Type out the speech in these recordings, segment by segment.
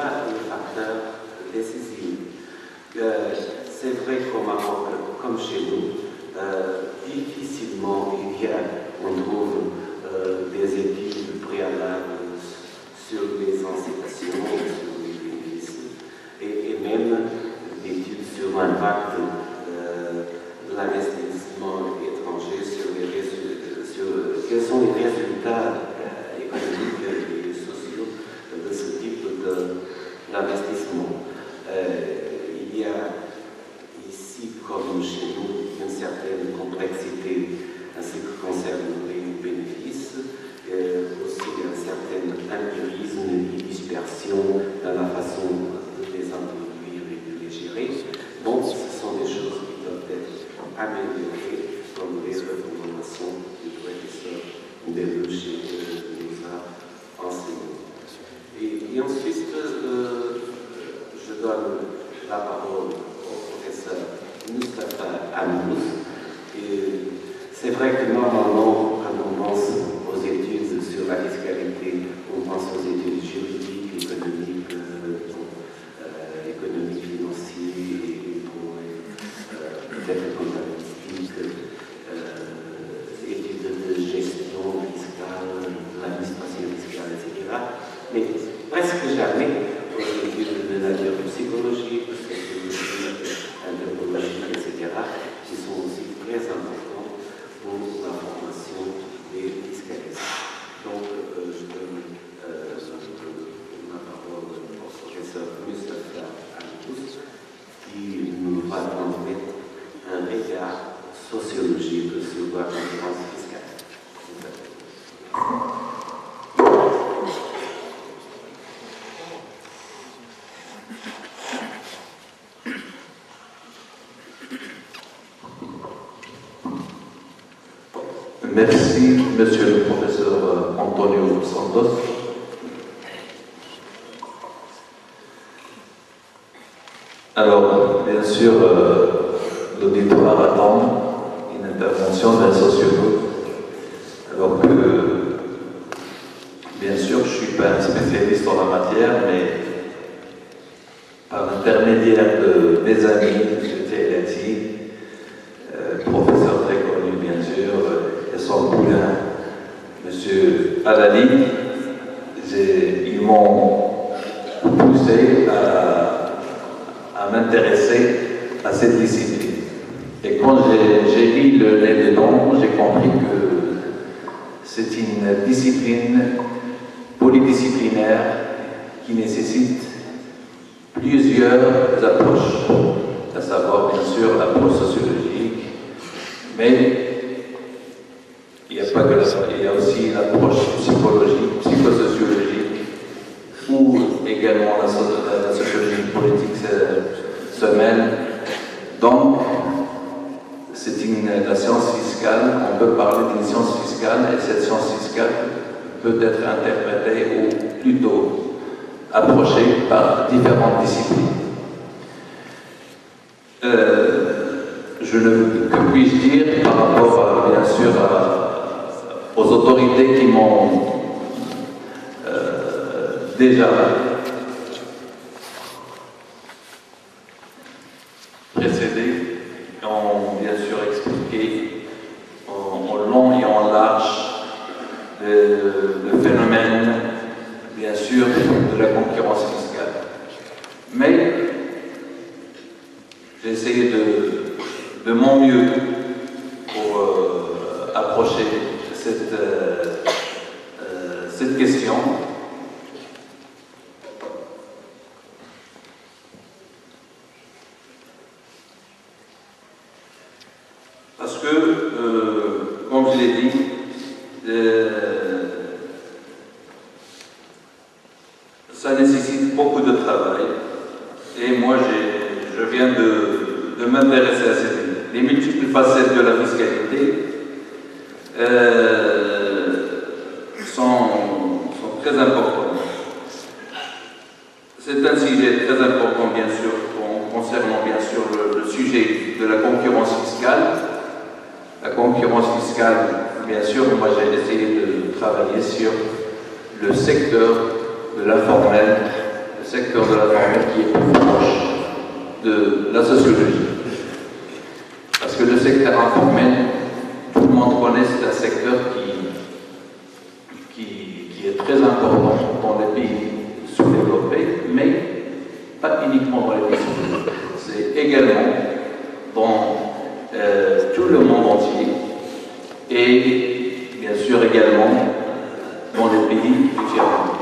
là un facteur décisif. C'est vrai qu'au Maroc, comme chez nous, difficilement on trouve des études préalables sur les incitations, sur les bénéfices, et même d'études sur l'impact de l'investissement étranger sur quels sont les résultats économiques et sociaux de ce type d'investissement. Il y a ici, comme chez nous, une certaine complexité en ce qui concerne les bénéfices, aussi un certain empirisme et dispersion dans la façon de les introduire et de les gérer. Donc, ce sont des choses qui doivent être améliorées, comme les recommandations du professeur Delouche nous a enseigné. Et ensuite, je donne la parole au professeur Moustapha Amous. C'est vrai que normalement, quand on pense aux études sur la fiscalité, on pense aux études juridiques, économiques, financières, et peut-être comptabilistiques, études de gestion fiscale, l'administration fiscale, etc. Mais presque jamais aux études de nature psychologique, sociologique, anthropologique, etc., qui sont aussi très importantes pour la formation des fiscalistes. Donc, je donne la parole au professeur Moustapha Amous, qui nous va transmettre un regard sociologique sur la concurrence fiscale. Merci, monsieur le professeur Antonio Santos. Alors, bien sûr, l'auditoire attend une intervention d'un sociologue, alors que, bien sûr, je ne suis pas un spécialiste en la matière, mais par l'intermédiaire de mes amis, M. Télati, professeur très connu, bien sûr, et son poulain, M. Alali, ils m'ont poussé à m'intéresser à cette discipline. Et quand j'ai mis le nez dedans, j'ai compris que c'est une discipline polydisciplinaire qui nécessite plusieurs approches, à savoir bien sûr l'approche sociologique, mais il n'y a pas que ça, il y a aussi l'approche psychologique, psychosociologique, où également la sociologie politique se mêle. Donc, c'est la science fiscale, on peut parler d'une science fiscale, et cette science fiscale peut être interprétée ou plutôt approchée par différentes disciplines. Que puis-je dire par rapport, bien sûr, aux autorités qui m'ont déjà précédé, ont bien sûr expliqué en long et en large le phénomène, bien sûr, de la concurrence fiscale. Mais j'ai essayé de mon mieux pour approcher cette question. Parce que, comme je l'ai dit, ça nécessite beaucoup de travail. Et moi, je viens de m'intéresser à les multiples facettes de la fiscalité sont très importantes. C'est un sujet très important, bien sûr, concernant bien sûr le sujet de la concurrence fiscale. La concurrence fiscale, bien sûr, moi j'ai essayé de travailler sur le secteur de l'informel, le secteur secteur de la formelle qui est plus proche de la sociologie. Parce que le secteur informel, tout le monde connaît, c'est un secteur qui est très important dans les pays sous-développés, mais pas uniquement dans les pays sous-développés. C'est également dans tout le monde entier et bien sûr également dans les pays du tiers-monde.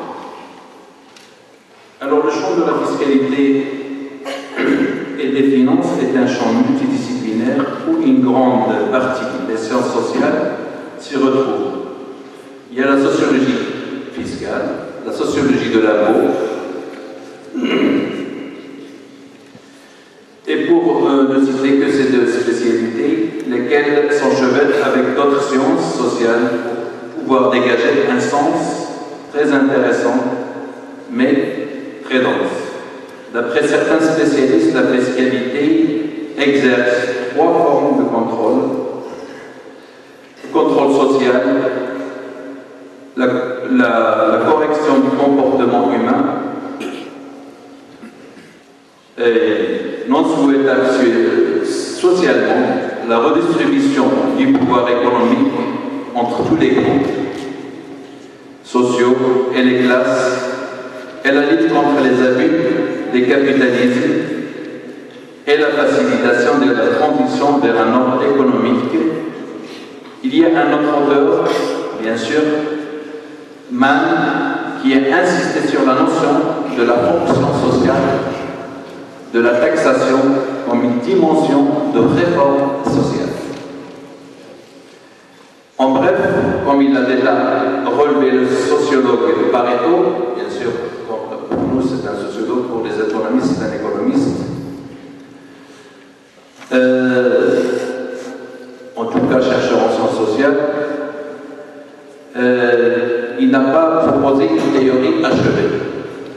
Alors le champ de la fiscalité et des finances est un champ multidisciplinaire où une grande partie des sciences sociales s'y retrouve. Il y a la sociologie fiscale, la sociologie de l'impôt, et pour ne citer que ces deux spécialités, lesquelles s'enchevêtrent avec d'autres sciences sociales pour pouvoir dégager un sens très intéressant, mais très dense. D'après certains spécialistes, la fiscalité exerce 3 formes de contrôle. Le contrôle social, la correction du comportement humain, et non souhaitable socialement, la redistribution du pouvoir économique entre tous les groupes sociaux et les classes, et la lutte contre les abus des capitalismes et la facilitation de la transition vers un ordre économique. Il y a un autre auteur, bien sûr, Mann, qui a insisté sur la notion de la fonction sociale de la taxation comme une dimension de réforme sociale. En bref, comme il a déjà relevé le sociologue Pareto, bien sûr, pour nous c'est un sociologue, pour les économistes c'est un économiste, en tout cas chercheur en sciences sociales, il n'a pas proposé une théorie achevée,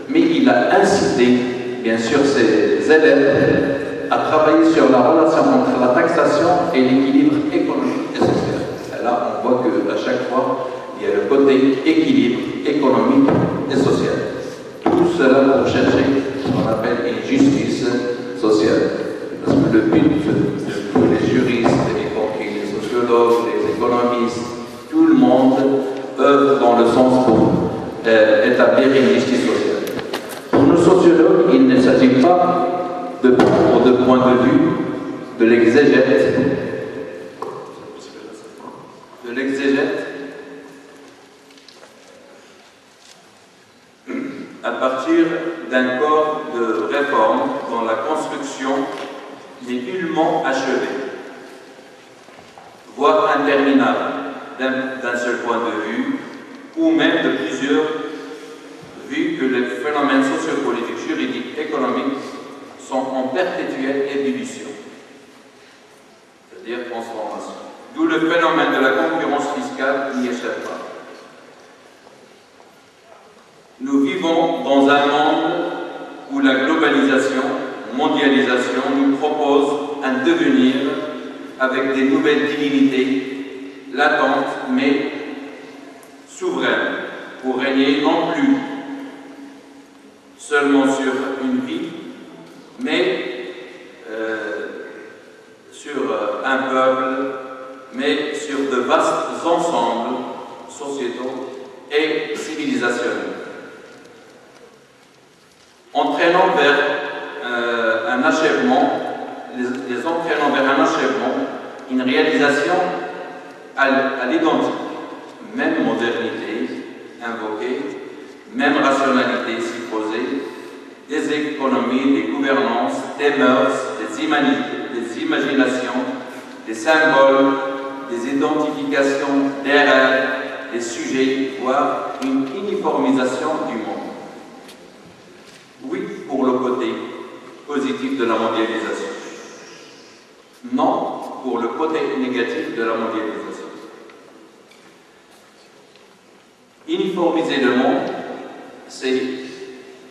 mais il a incité, bien sûr, ses élèves à travailler sur la relation entre la taxation et l'équilibre économique et social. Et là, on voit qu'à chaque fois, il y a le côté équilibre économique et social. Tout cela pour chercher ce qu'on appelle une justice sociale. Parce que le but de tous les juristes, y compris les sociologues, les économistes, tout le monde œuvre dans le sens pour établir une justice sociale. Pour nos sociologues, il ne s'agit pas de prendre de point de vue de l'exégète, à partir d'un corps de réforme dont la construction n'est nullement achevée, voire interminable d'un seul point de vue, ou même de plusieurs, vu que les phénomènes sociopolitiques, juridiques, économiques sont en perpétuelle ébullition, c'est-à-dire transformation. D'où le phénomène de la concurrence fiscale n'y échappe pas. Nous vivons dans un monde où la globalisation, mondialisation nous propose un devenir avec des nouvelles divinités latentes mais souveraines pour régner non plus seulement sur une vie, mais sur un peuple, mais sur de vastes ensembles sociétaux et civilisationnels, entraînant vers un achèvement, les entraînant vers un achèvement, une réalisation à l'identique, même modernité invoquée, même rationalité supposée, des économies, des gouvernances, des mœurs, des imaginations, des symboles, des identifications, des rêves, des sujets, voire une uniformisation du monde. Oui, pour le côté positif de la mondialisation. Non, pour le côté négatif de la mondialisation. Uniformiser le monde, c'est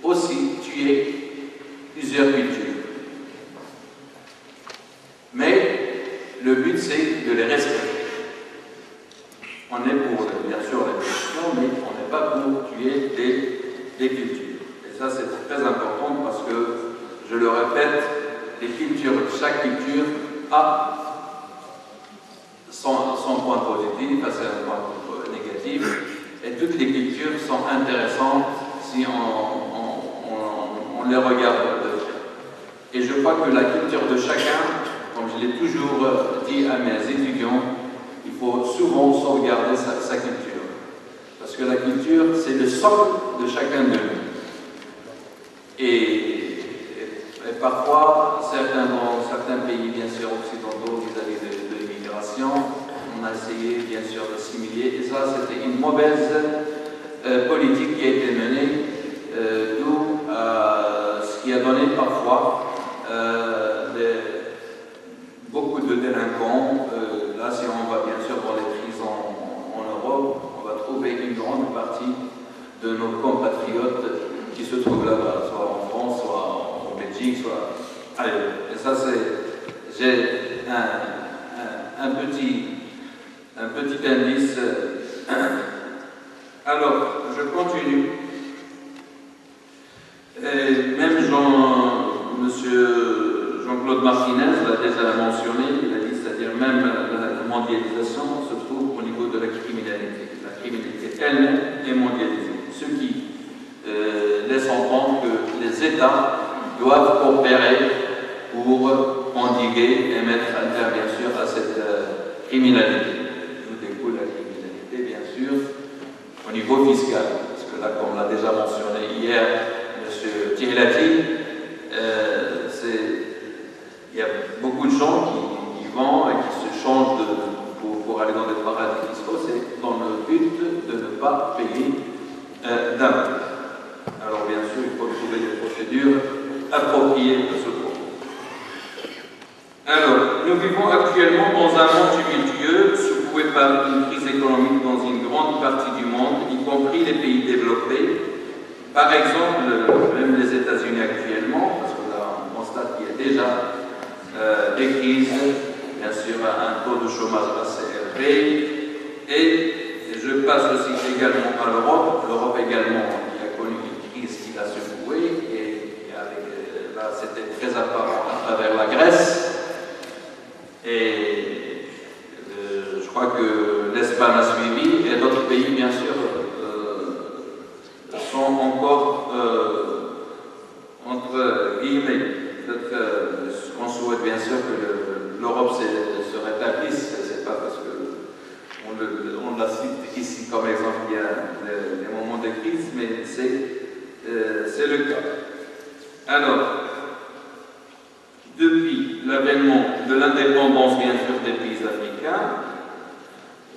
aussi tuer plusieurs cultures. Mais le but, c'est de les respecter. On est pour, bien sûr, la question, mais on n'est pas pour tuer des cultures. Et ça, c'est très importante parce que, je le répète, chaque culture a son point positif, c'est un point négatif, et toutes les cultures sont intéressantes si on les regarde de près. Et je crois que la culture de chacun, comme je l'ai toujours dit à mes étudiants, il faut souvent sauvegarder sa culture. Parce que la culture, c'est le socle de chacun de nous. Et parfois, dans certains pays, bien sûr, occidentaux, vis-à-vis de l'immigration, on a essayé, bien sûr, d'assimiler. Et ça, c'était une mauvaise politique qui a été menée, d'où ce qui a donné parfois beaucoup de délinquants. Là, si on va, bien sûr, dans les prisons en Europe, on va trouver une grande partie de nos compatriotes qui se trouvent là-bas, soit en France, soit en Belgique, soit ailleurs. Et ça, j'ai un petit indice. Alors, je continue. Et même Monsieur Jean-Claude Martinez l'a déjà mentionné, il a dit, c'est-à-dire même la mondialisation se trouve au niveau de la criminalité. La criminalité elle-même est mondialisée. Ce qui laisse entendre que les États doivent coopérer pour endiguer et mettre un terme, bien sûr, à cette criminalité. D'où découle la criminalité, bien sûr, au niveau fiscal. Parce que là, comme l'a déjà mentionné hier M. Tihlati, il y a beaucoup de gens qui vont et qui se changent pour aller dans des paradis fiscaux, c'est dans le but de ne pas payer d'impôts. Alors bien sûr, il faut trouver des procédures appropriées à ce propos. Alors, nous vivons actuellement dans un monde tumultueux, secoué par une crise économique dans une grande partie du monde, y compris les pays développés. Par exemple, même les États-Unis actuellement, parce que là on constate qu'il y a déjà des crises, bien sûr un taux de chômage assez élevé, et je passe aussi également à l'Europe. L'Europe également qui a connu une crise qui l'a secouée, et là c'était très apparent à travers la Grèce, et je crois que l'Espagne a suivi, et d'autres pays bien sûr sont encore entre guillemets. On souhaite bien sûr que l'Europe se rétablisse, c'est pas parce qu'on la cite ici comme exemple, il y a des moments de crise, mais c'est le cas. Alors, depuis l'avènement de l'indépendance bien sûr des pays africains,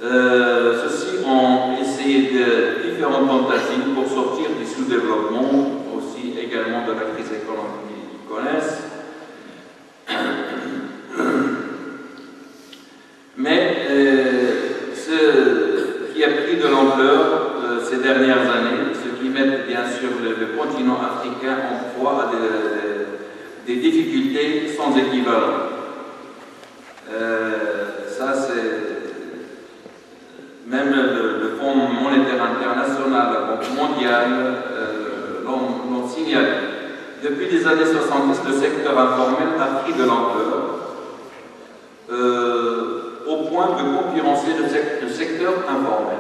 ceux-ci ont essayé de différentes tentatives pour sortir du sous-développement, aussi également de la crise économique qu'ils connaissent. Mais ce qui a pris de l'ampleur ces dernières années, ce qui met bien sûr le continent africain en proie à des difficultés sans équivalent. Ça, c'est même le Fonds monétaire international, la Banque mondiale, l'ont signalé. Depuis les années 70, le secteur informel a pris de l'ampleur au point de concurrencer le secteur informel.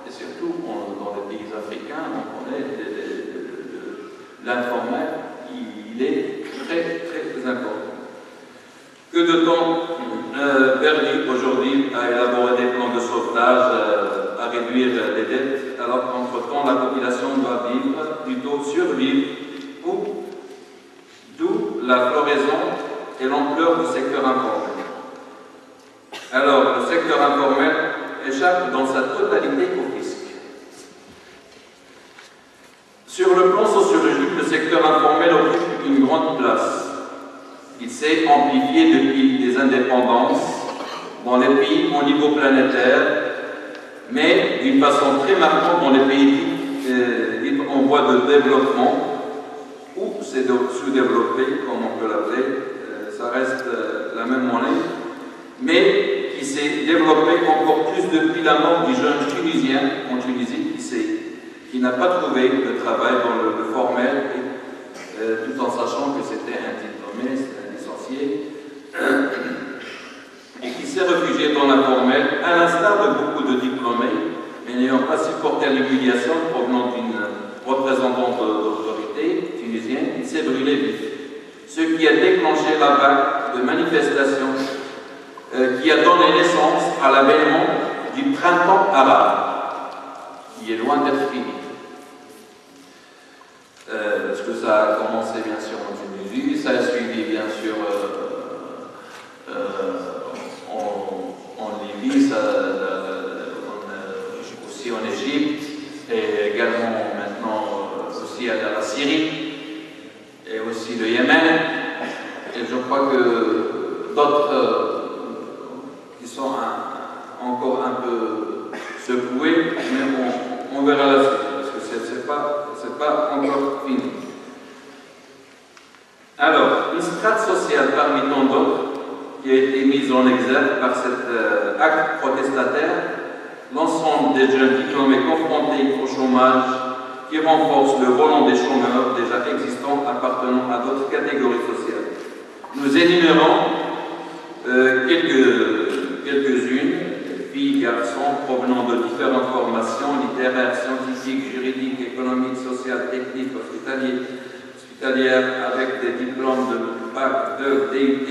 Et surtout dans les pays africains, on connaît l'informel, il est très important. Que de temps perdu aujourd'hui à élaborer des plans de sauvetage, à réduire les dettes, alors qu'entre-temps la population doit vivre, plutôt survivre, d'où la floraison et l'ampleur du secteur informel. Alors, le secteur informel échappe dans sa totalité au fisc. Sur le plan sociologique, le secteur informel occupe une grande place. Il s'est amplifié depuis des indépendances dans les pays au niveau planétaire, mais d'une façon très marquante dans les pays dits en voie de développement, ou c'est sous-développé, comme on peut l'appeler, ça reste la même monnaie, mais qui s'est développé encore plus depuis la mort du jeune Tunisien en Tunisie, qui n'a pas trouvé de travail dans le formel tout en sachant que c'était un diplômé, c'était un licencié, et qui s'est réfugié dans l'informel, à l'instar de beaucoup de diplômés, mais n'ayant pas supporté l'humiliation provenant d'une représentante d'autorité tunisienne, il s'est brûlé vif. Ce qui a déclenché la vague de manifestations qui a donné naissance à l'avènement du printemps arabe, qui est loin d'être fini. Parce que ça a commencé bien sûr en Tunisie, ça a suivi bien sûr en Libye, aussi en Égypte, et également maintenant aussi à la Syrie, et aussi le Yémen, et je crois que d'autres qui sont encore un peu secoués, mais on verra la suite, parce que c'est pas encore fini. Alors, une strate sociale parmi tant d'autres qui a été mise en exergue par cet acte protestataire, l'ensemble des jeunes diplômés confrontés au chômage qui renforce le volant des chômeurs déjà existants appartenant à d'autres catégories sociales. Nous énumérons quelques-unes, filles, garçons, provenant de différentes formations littéraires, scientifiques, juridiques, économiques, sociales, techniques, hospitalières, avec des diplômes de bac, de DUT,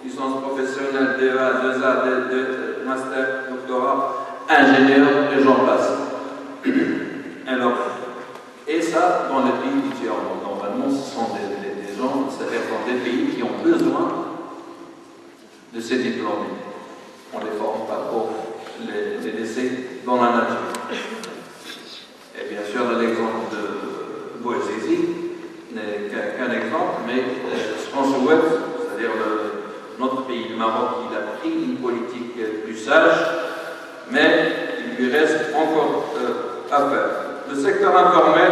licence professionnelle, DEA, 2A, de master, doctorat, ingénieur, et j'en passe. Alors, et ça, dans les pays différents. Normalement, ce sont des gens, c'est-à-dire dans des pays qui ont besoin de ces diplômés. On ne les forme pas pour les laisser dans la nature. Et bien sûr, l'exemple de Bouazizi n'est qu'un exemple, mais François, c'est-à-dire notre pays, le Maroc, il a pris une politique plus sage, mais il lui reste encore à faire. Le secteur informel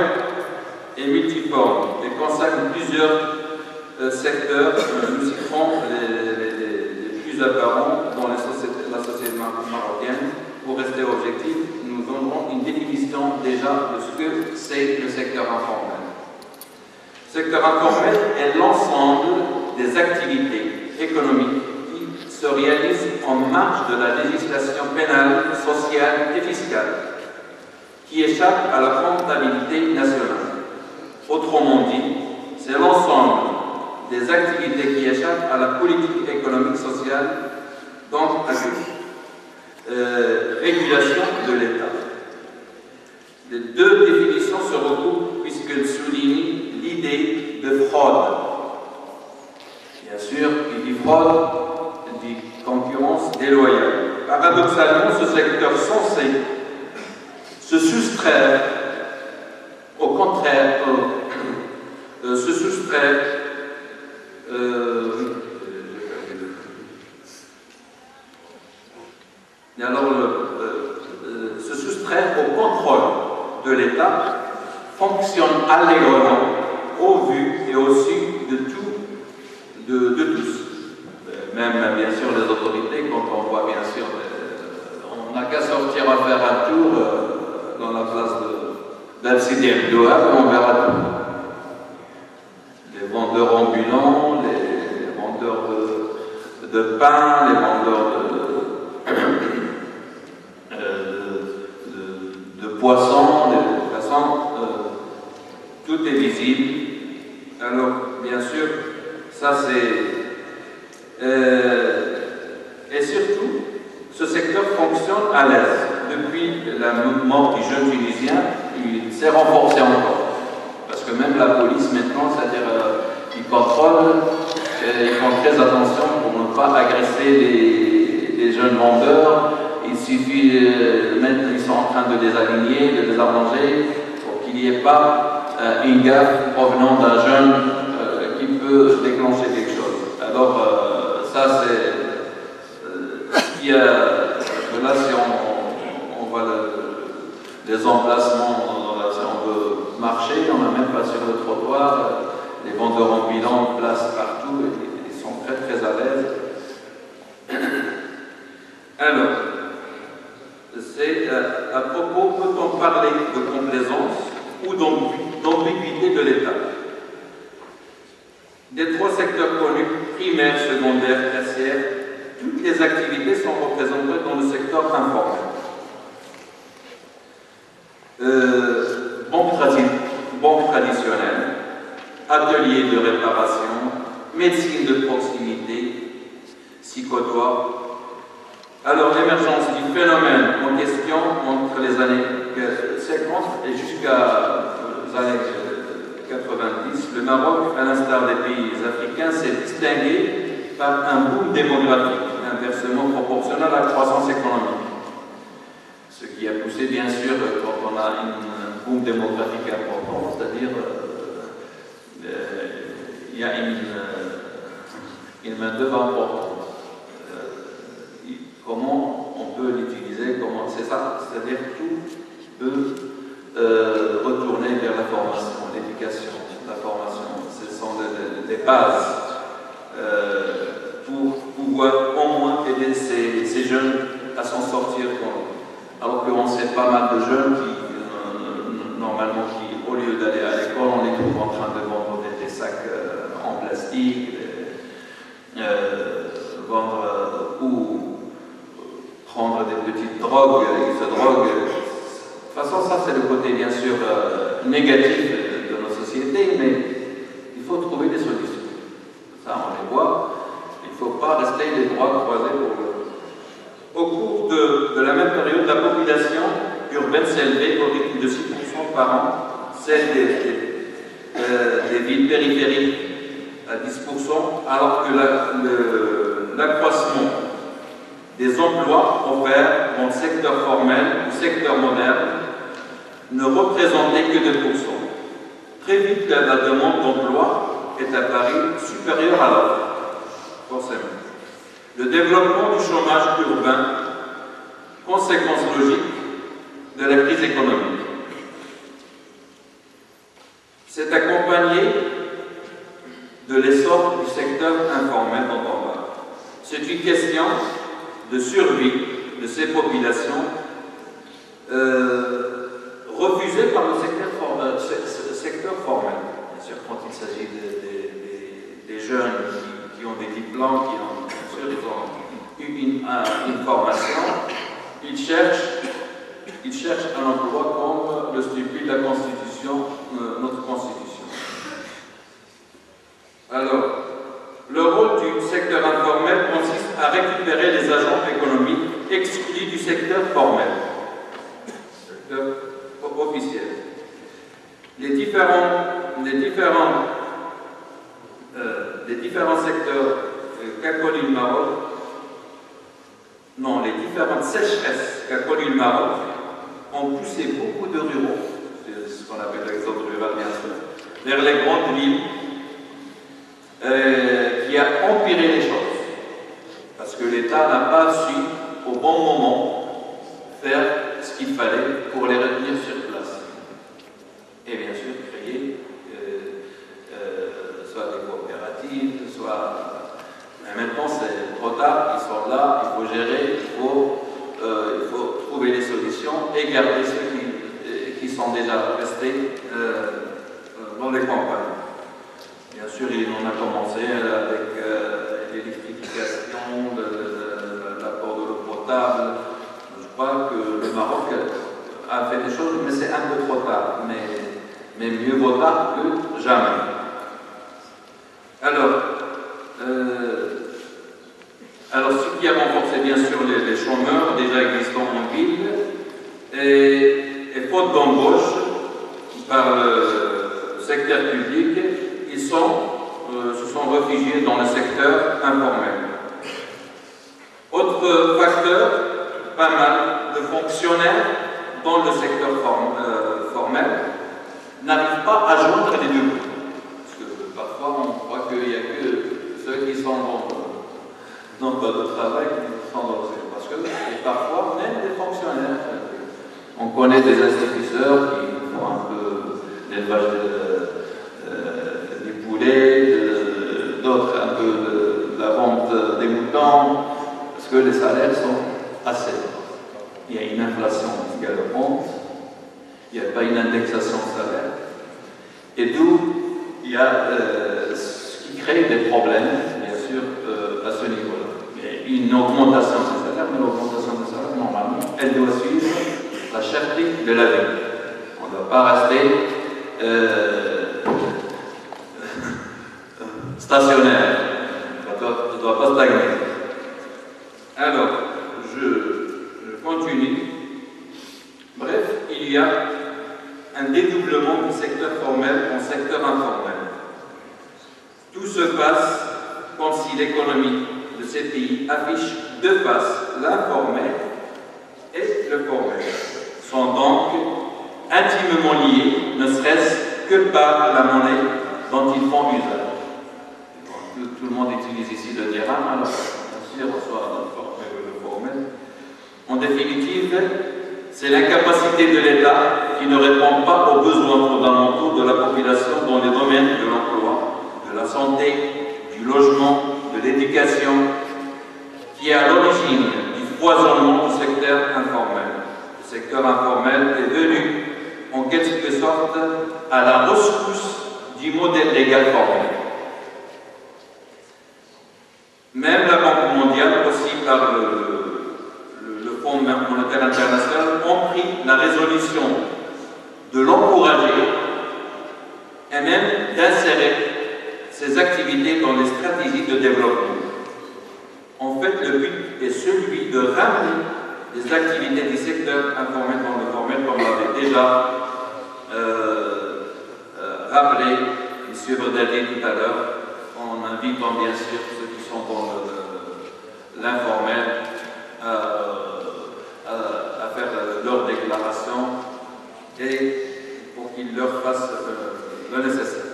est multiforme et concerne plusieurs secteurs. Nous citerons les plus apparents dans la société marocaine. Pour rester objectif, nous donnerons une définition déjà de ce que c'est le secteur informel. Le secteur informel est l'ensemble des activités économiques qui se réalisent en marge de la législation pénale, sociale et fiscale, qui échappe à la comptabilité nationale. Autrement dit, c'est l'ensemble des activités qui échappent à la politique économique, sociale, donc à la régulation de l'État. Les deux définitions se recoupent puisqu'elles soulignent l'idée de fraude. Bien sûr, qui dit fraude, dit concurrence déloyale. Paradoxalement, ce secteur censé se soustraire, au contraire, se soustraire se soustraire au contrôle de l'État fonctionne allègrement au vu et au su de tous. Même bien sûr les autorités, quand on voit bien sûr, on n'a qu'à sortir à faire un tour dans la place d'Al-Sidi Abdoua, on verra tout. Les vendeurs ambulants, les vendeurs de pain, les vendeurs de poissons, tout est visible. Alors, bien sûr, ça c'est... et surtout, ce secteur fonctionne à l'aise. Depuis la mort du jeune Tunisien, il s'est renforcé encore. Parce que même la police maintenant, c'est-à-dire ils contrôlent, ils font très attention pour ne pas agresser les jeunes vendeurs. Il suffit, maintenant ils sont en train de les aligner, de les arranger, pour qu'il n'y ait pas une gaffe provenant d'un jeune qui peut déclencher quelque chose. Alors, ça c'est ce qui a. Là, si on voit les emplacements, si on veut marcher, on n'a même pas sur le trottoir, les vendeurs ambulants placent partout, et ils sont très très à l'aise. Alors, c'est à propos, peut-on parler de complaisance ou d'ambiguïté de l'État? primaire, secondaire, tertiaire, toutes les activités sont représentées dans le secteur informel. Banque traditionnelle, ateliers de réparation, médecine de proximité, s'y côtoient. Alors l'émergence du phénomène en question entre les années 50 et jusqu'à les années 90, le Maroc, à l'instar des pays africains, s'est distingué par un boom démographique, inversement proportionnel à la croissance économique. Ce qui a poussé, bien sûr, quand on a un boom démographique important, c'est-à-dire il y a une main-d'œuvre importante. Comment on peut l'utiliser? C'est ça, c'est-à-dire tout peut retourner vers la formation, l'éducation, la formation. Ce sont des bases pour pouvoir au moins aider ces jeunes à s'en sortir. Alors qu'on sait pas mal de jeunes qui, normalement, au lieu d'aller à l'école, on les trouve en train de vendre des sacs en plastique, vendre ou prendre des petites drogues, ils se droguent. De toute façon, ça c'est le côté bien sûr négatif de nos sociétés, mais il faut trouver des solutions. Ça, on les voit. Il ne faut pas rester les bras croisés pour le. Au cours de la même période, la population urbaine s'est élevée au rythme de 6% par an, celle des villes périphériques à 10%, alors que l'accroissement des emplois offerts dans le secteur formel ou secteur moderne ne représentait que 2%. Très vite, la demande d'emploi est apparue supérieure à l'offre, forcément. Le développement du chômage urbain, conséquence logique de la crise économique, s'est accompagné de l'essor du secteur informel dont on parle. C'est une question de survie de ces populations refusées par le secteur formel. Bien sûr, quand il s'agit des jeunes qui ont des diplômes, ils ont eu une formation, ils cherchent un emploi comme le stipule la Constitution, notre Constitution. Alors, le rôle du secteur informel consiste à récupérer les agents économiques exclus du secteur formel, secteur officiel. Les différents secteurs qu'a connu le Maroc, les différentes sécheresses qu'a connu le Maroc ont poussé beaucoup de ruraux, c'est ce qu'on appelle l'exode rural bien sûr, vers les grandes villes, qui a empiré les choses. Parce que l'État n'a pas su, au bon moment, faire ce qu'il fallait pour les retenir sur place. Et bien sûr, créer soit des coopératives, soit. Mais maintenant, c'est trop tard, ils sont là, il faut gérer, il faut trouver des solutions et garder ceux qui sont déjà restés dans les campagnes. Bien sûr, on a commencé avec l'électrification, l'apport de l'eau potable. Je crois que le Maroc a fait des choses, mais c'est un peu trop tard. Mais mieux vaut tard que jamais. Alors ce qui a renforcé bien sûr les chômeurs déjà existants en ville, et faute d'embauche par le secteur public, ils se sont réfugiés dans le secteur informel. Autre facteur, pas mal de fonctionnaires dans le secteur formel n'arrivent pas à joindre les deux bouts. Parce que parfois on croit qu'il n'y a que ceux qui sont dans le travail qui sont dans le secteur. Parce que et parfois même des fonctionnaires. On connaît des instituteurs qui font un peu l'élevage des poulets, d'autres un peu de la vente des moutons, parce que les salaires sont assez bas. Il y a une inflation galopante, il n'y a pas une indexation de salaire, et d'où il y a ce qui crée des problèmes, bien sûr, une augmentation des salaires, mais l'augmentation des salaires, normalement, elle doit suivre la cherté de la vie. On ne doit pas rester stationnaire. Ça ne doit pas stagner. Alors, je continue. Bref, il y a un dédoublement du secteur formel en secteur informel. Tout se passe comme si l'économie de ces pays affiche deux faces, l'informel et le formel, sont donc intimement liés, ne serait-ce que par la monnaie dont ils font usage. Tout le monde utilise ici le dirham, alors bien sûr, soit le formel. En définitive, c'est l'incapacité de l'État qui ne répond pas aux besoins fondamentaux de la population dans les domaines de l'emploi, de la santé, du logement, de l'éducation, qui est à l'origine du foisonnement du secteur informel. Le secteur informel est venu, en quelque sorte, à la rescousse du modèle légal formel. Même la Banque mondiale, aussi par le Fonds monétaire international, ont pris la résolution de l'encourager et même d'insérer ces activités dans les stratégies de développement. En fait, le but est celui de ramener les activités du secteur informel dans le formel, comme l'avait déjà rappelé M. Bredali tout à l'heure, en invitant bien sûr ceux qui sont dans l'informel à faire leur déclaration et pour qu'ils leur fassent le nécessaire.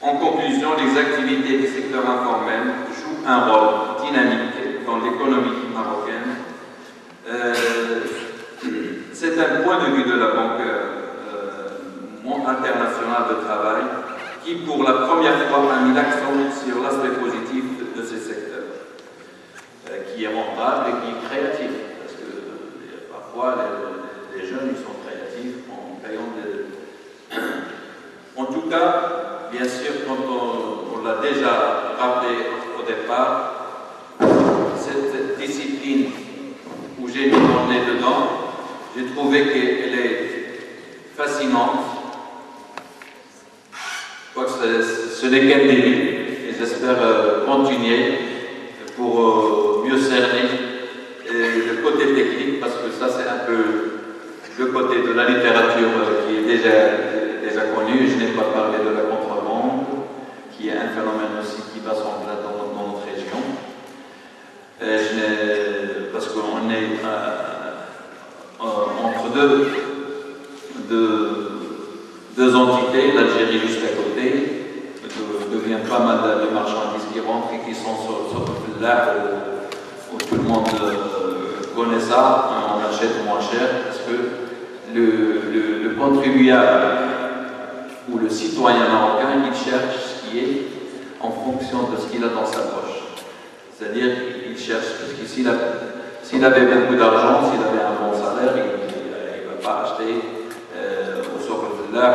En conclusion, les activités du secteur informel jouent un rôle dynamique dans l'économie marocaine. C'est un point de vue de la Banque internationale de travail qui, pour la première fois, a mis l'accent sur l'aspect positif de ces secteurs, qui est rentable et qui est créatif. Parce que parfois, les jeunes ils sont créatifs en payant des... En tout cas, bien sûr, quand on l'a déjà rappelé au départ, cette discipline où j'ai mis mon nez dedans, j'ai trouvé qu'elle est fascinante. Je crois que ce n'est qu'un début et j'espère continuer pour mieux cerner le côté technique, parce que ça c'est un peu le côté de la littérature qui est déjà connu. Je n'ai pas parlé de la contrebande, qui est un phénomène aussi qui va s'enfler dans notre région. Parce qu'on est entre deux entités, l'Algérie juste à côté, devient pas mal de marchandises qui rentrent et qui sont là où tout le monde connaît ça, on achète moins cher, parce que le contribuable ou le citoyen marocain, il cherche ce qui est en fonction de ce qu'il a dans sa poche. C'est-à-dire qu'il cherche, parce que s'il avait beaucoup d'argent, s'il avait un bon salaire, il ne va pas acheter au Socle là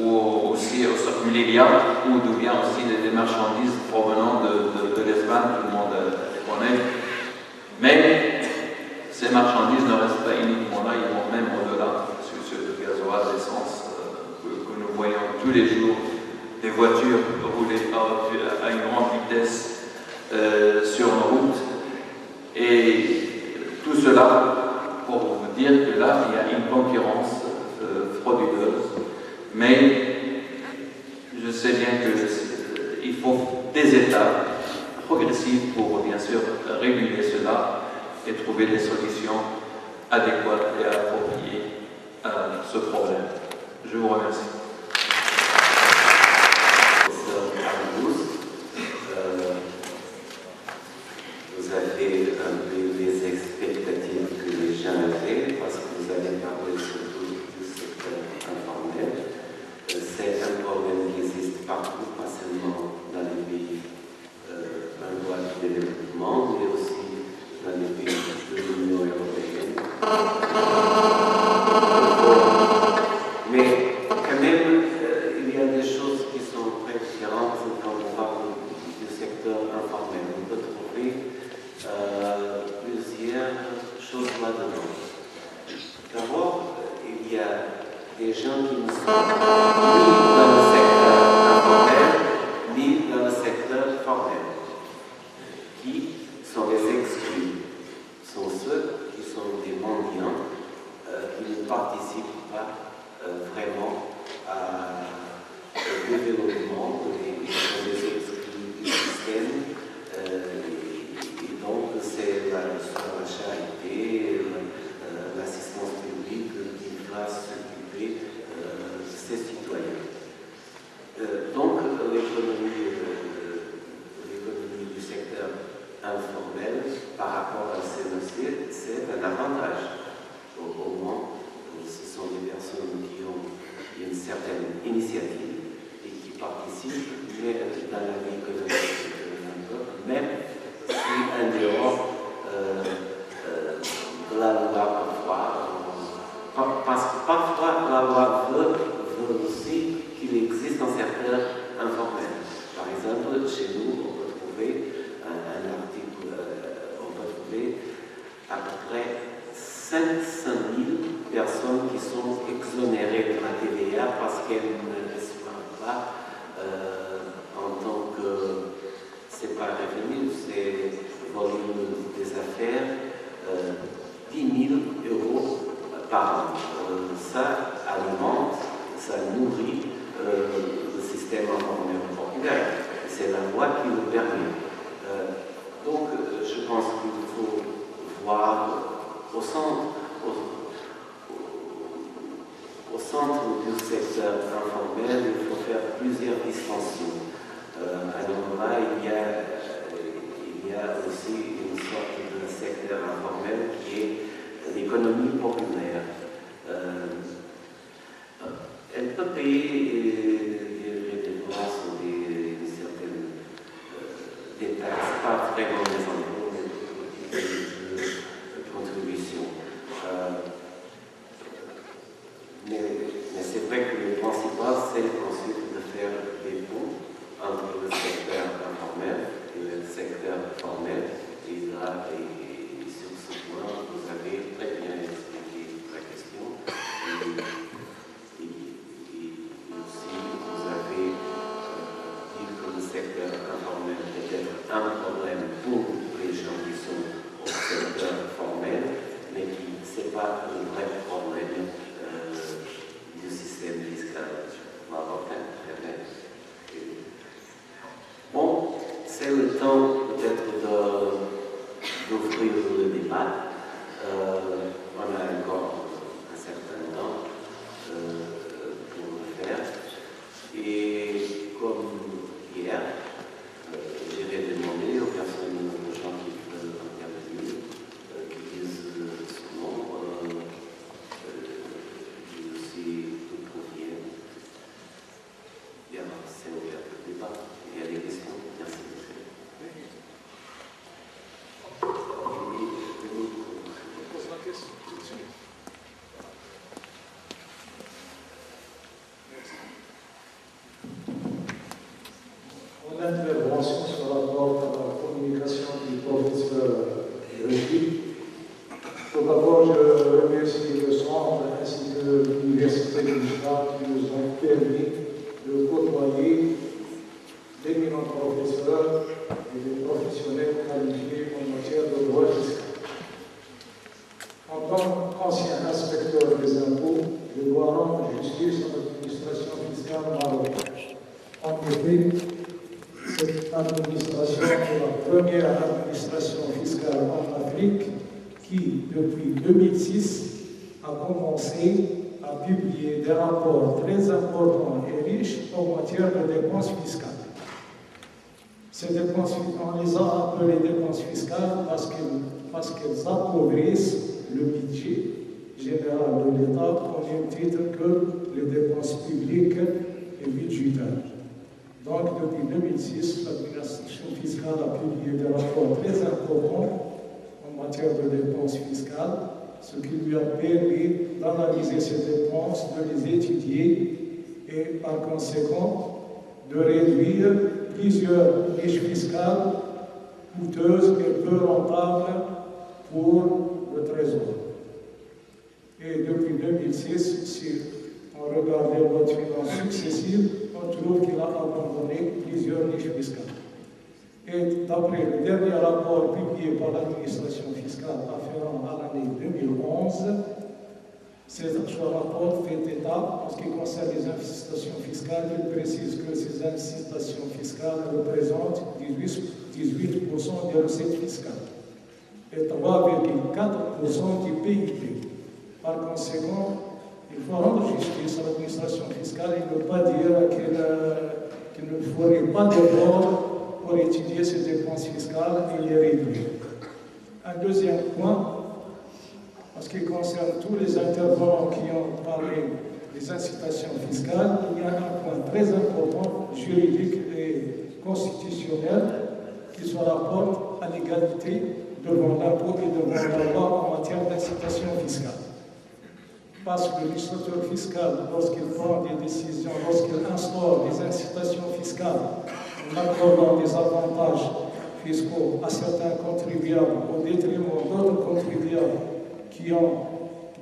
ou aussi au Socle Milia, où d'où vient aussi des marchandises provenant de l'Espagne, tout le monde les connaît. Mais ces marchandises ne restent pas uniquement là, ils vont même au-delà, sur le gasoil, l'essence, que nous voyons tous les jours, des voitures rouler à une grande vitesse sur nos routes. Et tout cela pour vous dire que là, il y a une concurrence frauduleuse. Mais je sais bien qu'il faut des étapes progressives pour bien sûr réguler cela et trouver des solutions adéquates et appropriées à ce problème. Je vous remercie. Vous avez un peu des expectatives que les gens avaient, parce que vous avez parlé surtout du secteur informel. C'est un problème qui existe partout, pas seulement dans les pays en voie de développement, mais aussi dans les pays de l'Union européenne. Mais quand même, qui ne sont ni dans le secteur informel, ni dans le secteur formel, qui sont les exclus, sont ceux qui sont des mendiants, qui ne participent pas vraiment au développement des exclus du système. Et donc, c'est la charité, l'assistance publique qui va s'occuper de ces citoyens. Donc, l'économie du secteur informel par rapport à ces dossiers, c'est un avantage. Au moins, ce sont des personnes qui ont une certaine initiative et qui participent, mais dans la vie économique, même si en dehors de la loi parfois, parce que parfois la loi veut aussi qu'il existe un secteur informel. Par exemple, chez nous, on peut trouver un article, on peut trouver à peu près 500 000 personnes qui sont exonérées de la TVA parce qu'elles ne reçoivent pas en tant que, c'est pas revenu, c'est volume des affaires, 10 000 euros par an. Ça alimente, ça nourrit le système informel au Portugal. C'est la loi qui le permet. Donc, je pense qu'il faut voir au centre du secteur informel, il faut faire plusieurs distinctions. Alors là, il y a aussi une sorte de secteur informel qui est l'économie populaire. Elle peut payer des dépenses ou des taxes, pas vraiment des impôts, mais des contributions. Mais c'est vrai que le principal, c'est ensuite de faire des ponts entre le secteur informel et le secteur formel. Et là, et sur ce point, vous avez très bien expliqué la question. Et aussi, vous avez dit que le secteur informel peut être un problème pour les gens qui sont au secteur formel, mais qui ce n'est pas le vrai problème du système fiscal marocain. Bon, c'est le temps peut-être d'ouvrir le débat. On a encore un certain temps pour le faire. Et comme hier, j'irai demander aux personnes, aux gens qui veulent intervenir, qui disent son nom, qui aussi tout proviennent. Bien, c'est ouvert le débat. Il y a des questions. Merci. Mon intervention sur rapport à la communication du professeur Rudy. Tout d'abord, je remercie le centre ainsi que l'Université du Stade qui nous ont permis de côtoyer d'éminents professeurs et des professionnels qualifiés en matière de droit fiscal. En tant qu'ancien inspecteur des impôts, je dois rendre justice à l'administration fiscale marocaine. En effet, cette administration est la première administration fiscale en Afrique qui, depuis 2006, a commencé à publier des rapports très importants et riches en matière de dépenses fiscales. Ces dépenses, on les a appelées dépenses fiscales parce qu'elles appauvrissent le budget général de l'État au même titre que les dépenses publiques et budgétaires. Donc, depuis 2006, l'administration fiscale a publié des rapports très importants en matière de dépenses fiscales, ce qui lui a permis d'analyser ces dépenses, de les étudier et, par conséquent, de réduire plusieurs niches fiscales coûteuses et peu rentables pour le Trésor. Et depuis 2006, si on regarde les lois de finances successives, on trouve qu'il a abandonné plusieurs niches fiscales. Et d'après le dernier rapport publié par l'administration fiscale afférent à l'année 2011, ce rapport fait état, en ce qui concerne les incitations fiscales, il précise que ces incitations fiscales représentent 18% des recettes fiscales et 3,4% du PIB. Par conséquent, il faut rendre justice à l'administration fiscale et ne pas dire qu'il ne ferait pas d'efforts pour étudier ces dépenses fiscales et les réduire. Un deuxième point, en ce qui concerne tous les intervenants qui ont parlé des incitations fiscales, il y a un point très important, juridique et constitutionnel, qui se rapporte à l'égalité devant l'impôt et devant la loi en matière d'incitation fiscale. Parce que le législateur fiscal, lorsqu'il prend des décisions, lorsqu'il instaure des incitations fiscales, en accordant des avantages fiscaux à certains contribuables au détriment d'autres contribuables qui ont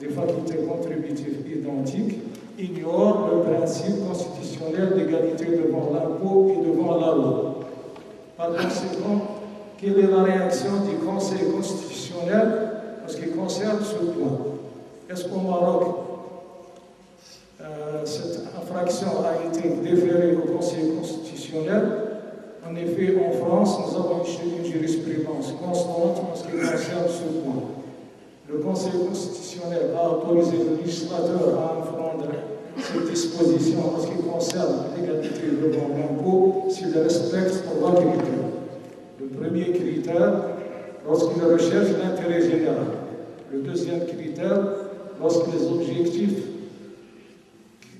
des facultés contributives identiques, ignore le principe constitutionnel d'égalité devant l'impôt et devant la loi. Par conséquent, quelle est la réaction du Conseil constitutionnel en ce qui concerne ce point? Est-ce qu'au Maroc, cette infraction a été déférée au Conseil constitutionnel? En effet, en France, nous avons une jurisprudence constante en ce qui concerne ce point. Le Conseil constitutionnel a autorisé le législateur à enfreindre cette disposition en ce qui concerne l'égalité devant l'impôt s'il respecte trois critères. Le premier critère, lorsqu'il recherche l'intérêt général. Le deuxième critère, lorsque les objectifs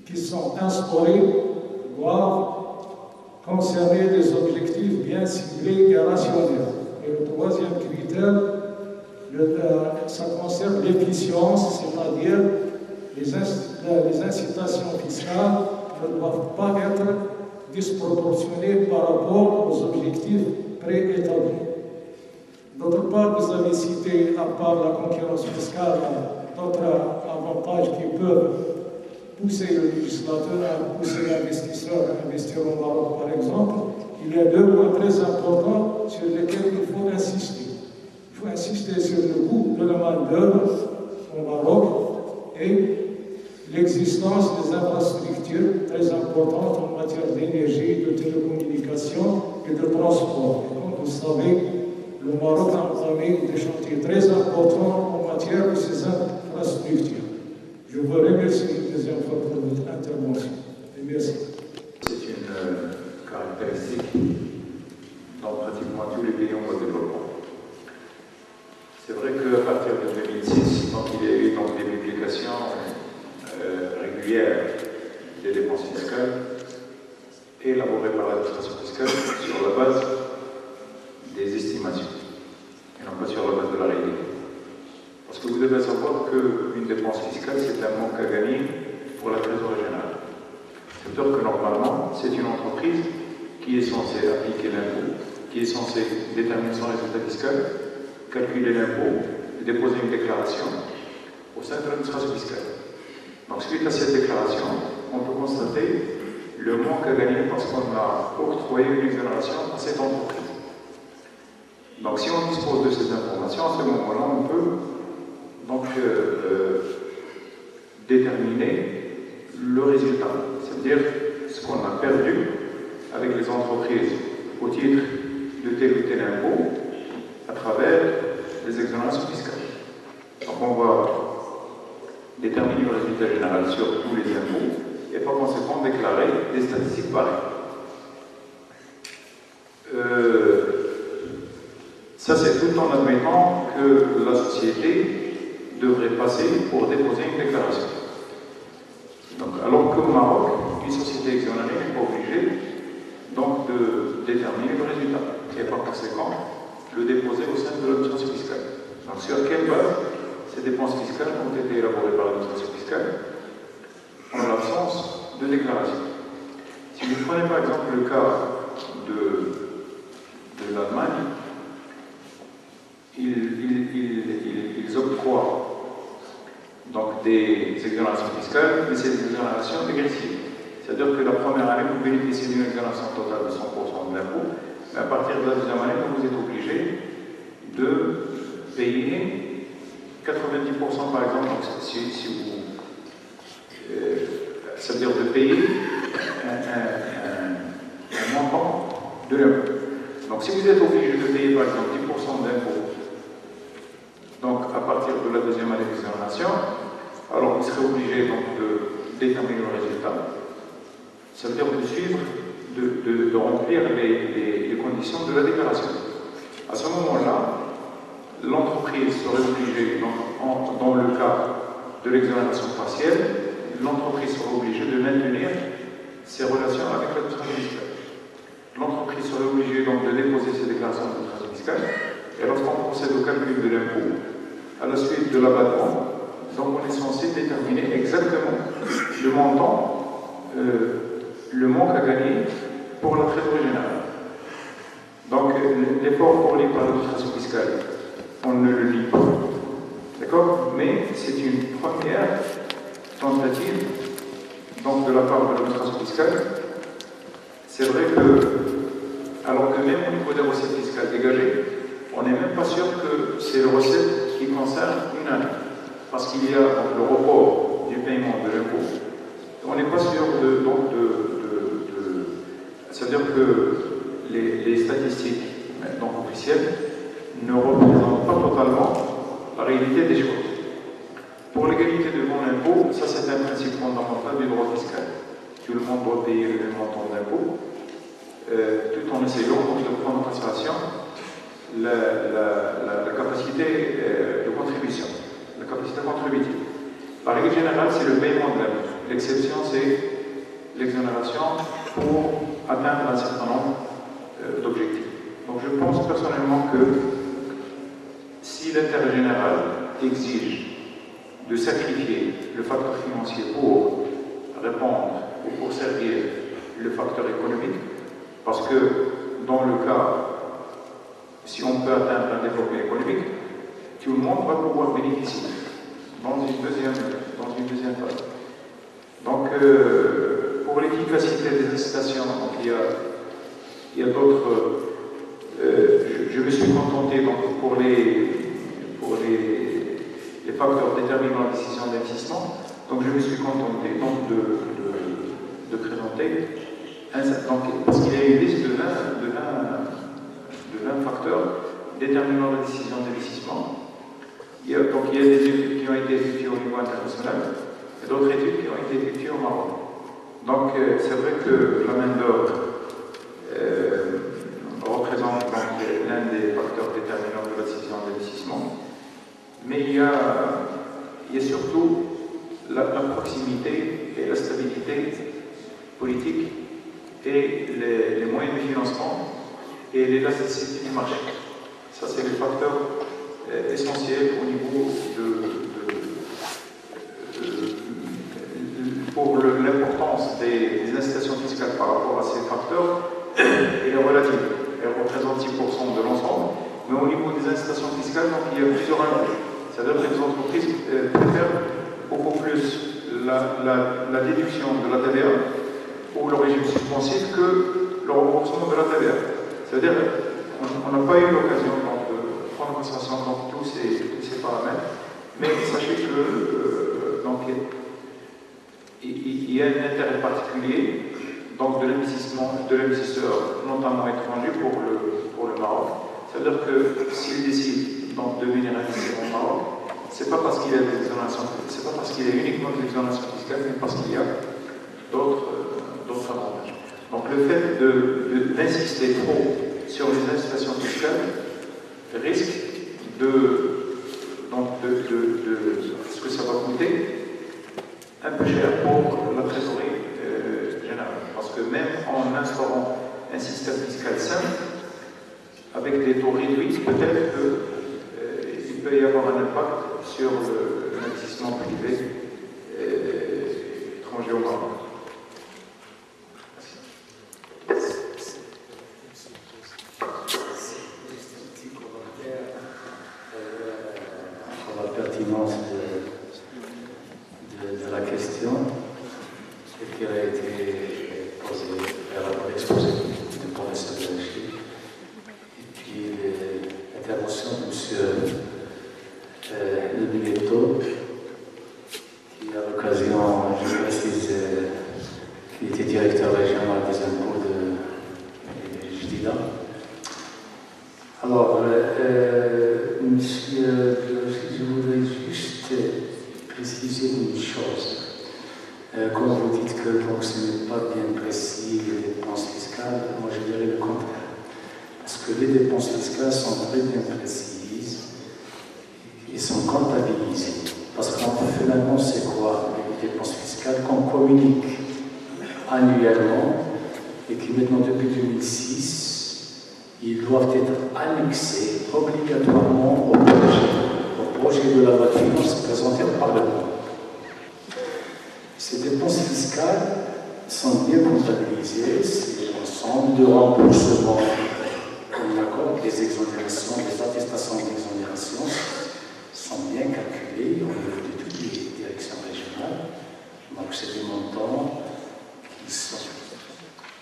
qui sont instaurés doivent concerner des objectifs bien ciblés et rationnels. Et le troisième critère, ça concerne l'efficience, c'est-à-dire les incitations fiscales ne doivent pas être disproportionnées par rapport aux objectifs préétablis. D'autre part, vous avez cité, à part la concurrence fiscale, d'autres avantages qui peuvent pousser le législateur à pousser l'investisseur à investir au Maroc, par exemple. Il y a deux points très importants sur lesquels il faut insister. Il faut insister sur le coût de la main-d'œuvre au Maroc et l'existence des infrastructures très importantes en matière d'énergie, de télécommunications et de transport. Et comme vous savez, le Maroc a entamé des chantiers très importants en matière de ces infrastructures. Je vous remercie une deuxième fois pour votre intervention. Et merci. C'est une caractéristique dans pratiquement tous les pays en voie de développement. C'est vrai qu'à partir de 2006, donc, il y a eu donc, des multiplications régulières des dépenses fiscales élaborées par l'administration fiscale sur la base des estimations et non pas sur la base de la réalité. Parce que vous devez savoir qu'une dépense fiscale, c'est un manque à gagner pour la trésorerie générale. C'est-à-dire que normalement, c'est une entreprise qui est censée appliquer l'impôt, qui est censée déterminer son résultat fiscal, calculer l'impôt et déposer une déclaration au sein de l'administration fiscale. Donc, suite à cette déclaration, on peut constater le manque à gagner parce qu'on a octroyé une exonération à cette entreprise. Donc, si on dispose de ces informations, à ce moment-là, on peut donc déterminer le résultat, c'est-à-dire ce qu'on a perdu avec les entreprises au titre de tel ou tel impôt à travers les exonérations fiscales. Donc on va déterminer le résultat général sur tous les impôts et par conséquent déclarer des statistiques pareilles. Ça c'est tout en admettant que la société devrait passer pour déposer une déclaration. Donc, alors qu'au Maroc, une société exonérée n'est pas obligée donc, de déterminer le résultat et par conséquent le déposer au sein de l'administration fiscale. Donc sur quelle base ces dépenses fiscales ont été élaborées par l'administration fiscale en l'absence de déclaration? Si vous prenez par exemple le cas de l'Allemagne, ils octroient donc des exonérations fiscales, mais c'est des exonérations dégressives. C'est-à-dire que la première année, vous bénéficiez d'une exonération totale de 100% de l'impôt, mais à partir de la deuxième année, vous êtes obligé de payer 90% par exemple, donc si vous, ça veut dire de payer un montant de l'impôt. Donc si vous êtes obligé de payer par exemple 10% d'impôt, donc à partir de la deuxième année d'exonération, alors vous serez obligé donc de déterminer le résultat. Ça veut dire de suivre, de remplir les conditions de la déclaration. À ce moment-là, l'entreprise serait obligée, dans le cas de l'exonération partielle, l'entreprise serait obligée de maintenir ses relations avec l'administration fiscale. L'entreprise serait obligée donc de déposer ses déclarations d'administration fiscale, et lorsqu'on procède au calcul de l'impôt, à la suite de l'abattement, donc on est censé déterminer exactement le montant, le manque à gagner pour la trésorerie générale. Donc l'effort fourni par l'administration fiscale, on ne le lit pas, d'accord? Mais c'est une première tentative donc de la part de l'administration fiscale. C'est vrai que, alors que même au niveau des recettes fiscales dégagées, on n'est même pas sûr que c'est les recettes qui concernent une année, parce qu'il y a donc le report du paiement de l'impôt. On n'est pas sûr c'est-à-dire que les statistiques donc officielles ne représentent pas totalement la réalité des choses. Pour l'égalité devant l'impôt, ça c'est un principe fondamental du droit fiscal. Tout le monde doit payer le même montant d'impôt, tout en essayant donc, de prendre en considération la capacité de contribution, la capacité contributive. La règle générale, c'est le paiement de l'impôt. L'exception, c'est l'exonération pour atteindre un certain nombre d'objectifs. Donc je pense personnellement que si l'intérêt général exige de sacrifier le facteur financier pour répondre ou pour servir le facteur économique, parce que dans le cas, si on peut atteindre un développement économique, tout le monde va pouvoir bénéficier dans une deuxième phase. Donc, pour l'efficacité des incitations, donc il y a d'autres. Je me suis contenté donc, pour les facteurs déterminant la décision d'investissement. Donc, je me suis contenté donc, de présenter parce qu'il y a une liste de 20 facteurs déterminant la décision d'investissement. Il y a des études qui ont été effectuées au niveau international et d'autres études qui ont été effectuées au Maroc. Donc, c'est vrai que la main-d'œuvre représente l'un des facteurs déterminants de la décision d'investissement, mais il y a surtout la proximité et la stabilité politique et les moyens de financement et l'élasticité du marché. Ça, c'est les facteurs essentiels au niveau pour l'importance des incitations fiscales par rapport à ces facteurs, elle est relative. Elle représente 6% de l'ensemble, mais au niveau des incitations fiscales, donc, il y a plusieurs impôts. C'est-à-dire que les entreprises préfèrent beaucoup plus la déduction de la TVA ou le régime suspensif que le remboursement de la TVA. C'est-à-dire qu'on n'a pas eu l'occasion de prendre en considération tous ces paramètres, mais sachez que donc, il y a un intérêt particulier donc, de l'investisseur, notamment étranger, pour le Maroc. C'est-à-dire que s'il décide donc, de venir investir au Maroc, ce n'est pas parce qu'il y a des exonérations, c'est pas parce qu'il y a uniquement des exonérations fiscales, mais parce qu'il y a d'autres avantages. Donc le fait d'insister trop sur les incitations fiscales risque ce que ça va coûter un peu cher pour la trésorerie générale. Parce que même en instaurant un système fiscal simple, avec des taux réduits, peut-être qu'il peut y avoir un impact sur l'investissement privé étranger au Maroc. Sur la pertinence été posé, exposé du professeur Belchi, et puis l'intervention de M. Le Biletto, qui à l'occasion, je précise, qui était directeur régional des impôts de JDIDA. Alors, Monsieur Bilochi, je voudrais juste préciser une chose. Quand vous dites que donc, ce n'est pas bien précis les dépenses fiscales, moi je dirais le contraire. Parce que les dépenses fiscales sont très bien précises et sont comptabilisées. Parce qu'en fait, finalement, c'est quoi les dépenses fiscales qu'on communique annuellement et qui maintenant, depuis 2006, ils doivent être annexés obligatoirement au projet de la loi de finances présenté au Parlement. Ces dépenses fiscales sont bien comptabilisées, c'est l'ensemble de remboursements qu'on accorde, les exonérations, les attestations d'exonération sont bien calculées au niveau de toutes les directions régionales. Donc c'est des montants qui sont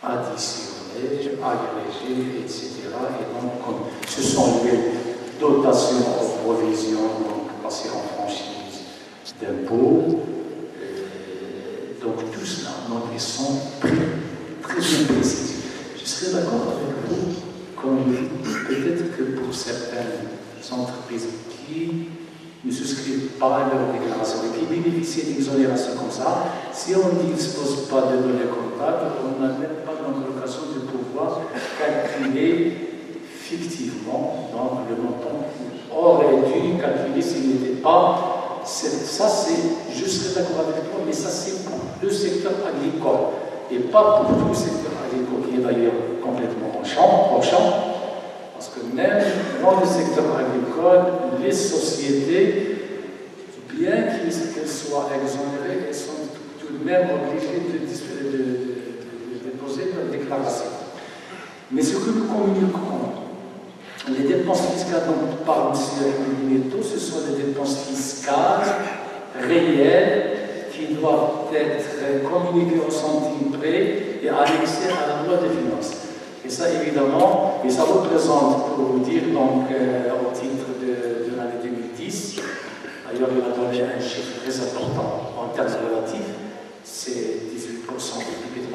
additionnés, agrégés, etc. Et donc ce sont les dotations aux provisions, donc passées en franchise d'impôts. Donc tout cela, donc ils sont très bien précis. Je serais d'accord avec vous, comme peut-être que pour certaines entreprises qui ne souscrivent pas à leur déclaration et qui bénéficient d'exonérations comme ça, si on ne dispose pas de données comptables, on n'a même pas l'occasion de pouvoir calculer fictivement donc, le montant qu'on aurait dû calculer s'il n'était pas. Ça, c'est, je serais d'accord avec toi, mais ça, c'est pour le secteur agricole et pas pour tout le secteur agricole qui est d'ailleurs complètement en champ, parce que même dans le secteur agricole, les sociétés, bien qu'elles soient exonérées, elles sont tout de même obligées de déposer leur déclaration. Mais ce que nous communiquons, les dépenses fiscales dont parle M. Biletto, ce sont des dépenses fiscales réelles qui doivent être communiquées au centime près et annexées à la loi des finances. Et ça, évidemment, et ça représente, pour vous dire, donc, au titre de l'année 2010, d'ailleurs, il a donné un chiffre très important en termes relatifs, c'est 18%, et 3%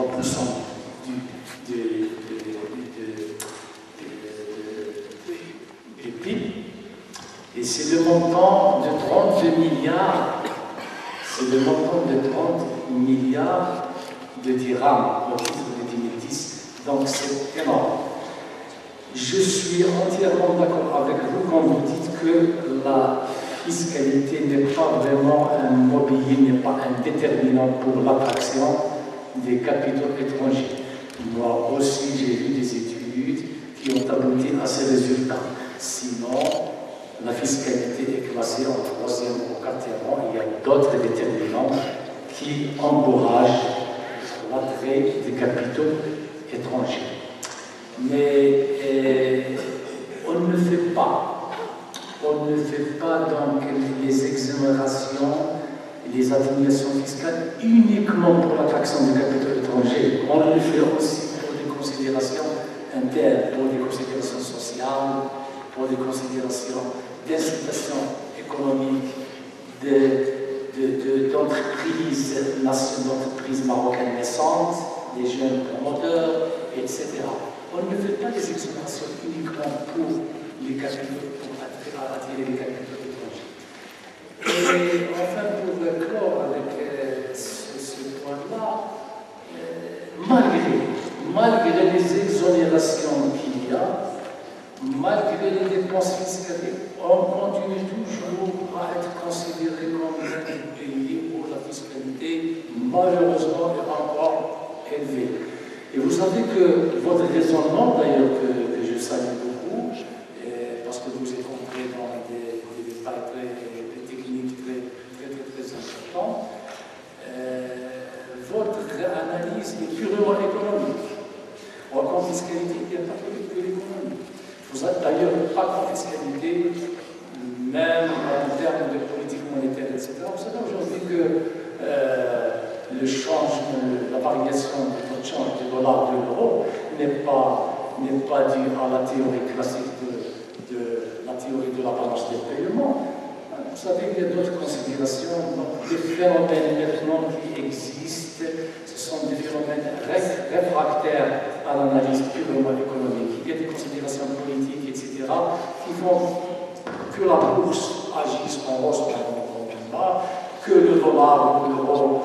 du PIB, et c'est le montant de 32 milliards, c'est le montant de 30 milliards de dirhams au titre de 2010, donc c'est énorme. Je suis entièrement d'accord avec vous quand vous dites que la fiscalité n'est pas vraiment un mobilier, n'est pas un déterminant pour l'attraction des capitaux étrangers. Moi aussi, j'ai vu des études qui ont abouti à ces résultats. Sinon, la fiscalité est classée en 3e ou 4e rang. Il y a d'autres déterminants qui encouragent l'attrait des capitaux étrangers. Mais on ne fait pas donc les exonérations, les atténuations fiscales uniquement pour l'attraction des capitaux étrangers. On le fait aussi pour des considérations internes, pour des considérations sociales, pour des considérations d'incitation économique, d'entreprises marocaines naissantes, des jeunes promoteurs, etc. On ne fait pas des exonérations uniquement pour les capitaux, pour attirer les capitaux étrangers. Et enfin, pour clore avec ce point-là, malgré les exonérations qu'il y a, malgré les dépenses fiscales, on continue toujours à être considéré comme un pays où la fiscalité, malheureusement, est encore élevée. Et vous savez que votre raisonnement, d'ailleurs, que je salue beaucoup, parce que vous êtes entré dans des détails très techniques très importants, votre analyse est purement économique. Or, en fiscalité, il n'y a pas que l'économie. Vous n'avez d'ailleurs pas de fiscalité, même en termes de politique monétaire, etc. Vous savez aujourd'hui que la variation variation du taux de change du dollar de l'euro n'est pas due à la théorie classique de la théorie de la balance des paiements. Vous savez, il y a d'autres considérations. Donc, les phénomènes maintenant qui existent, ce sont des phénomènes réfractaires à l'analyse purement économique. Il y a des considérations politiques, etc., qui font que la bourse agisse en hausse ou en bas, que le dollar ou l'euro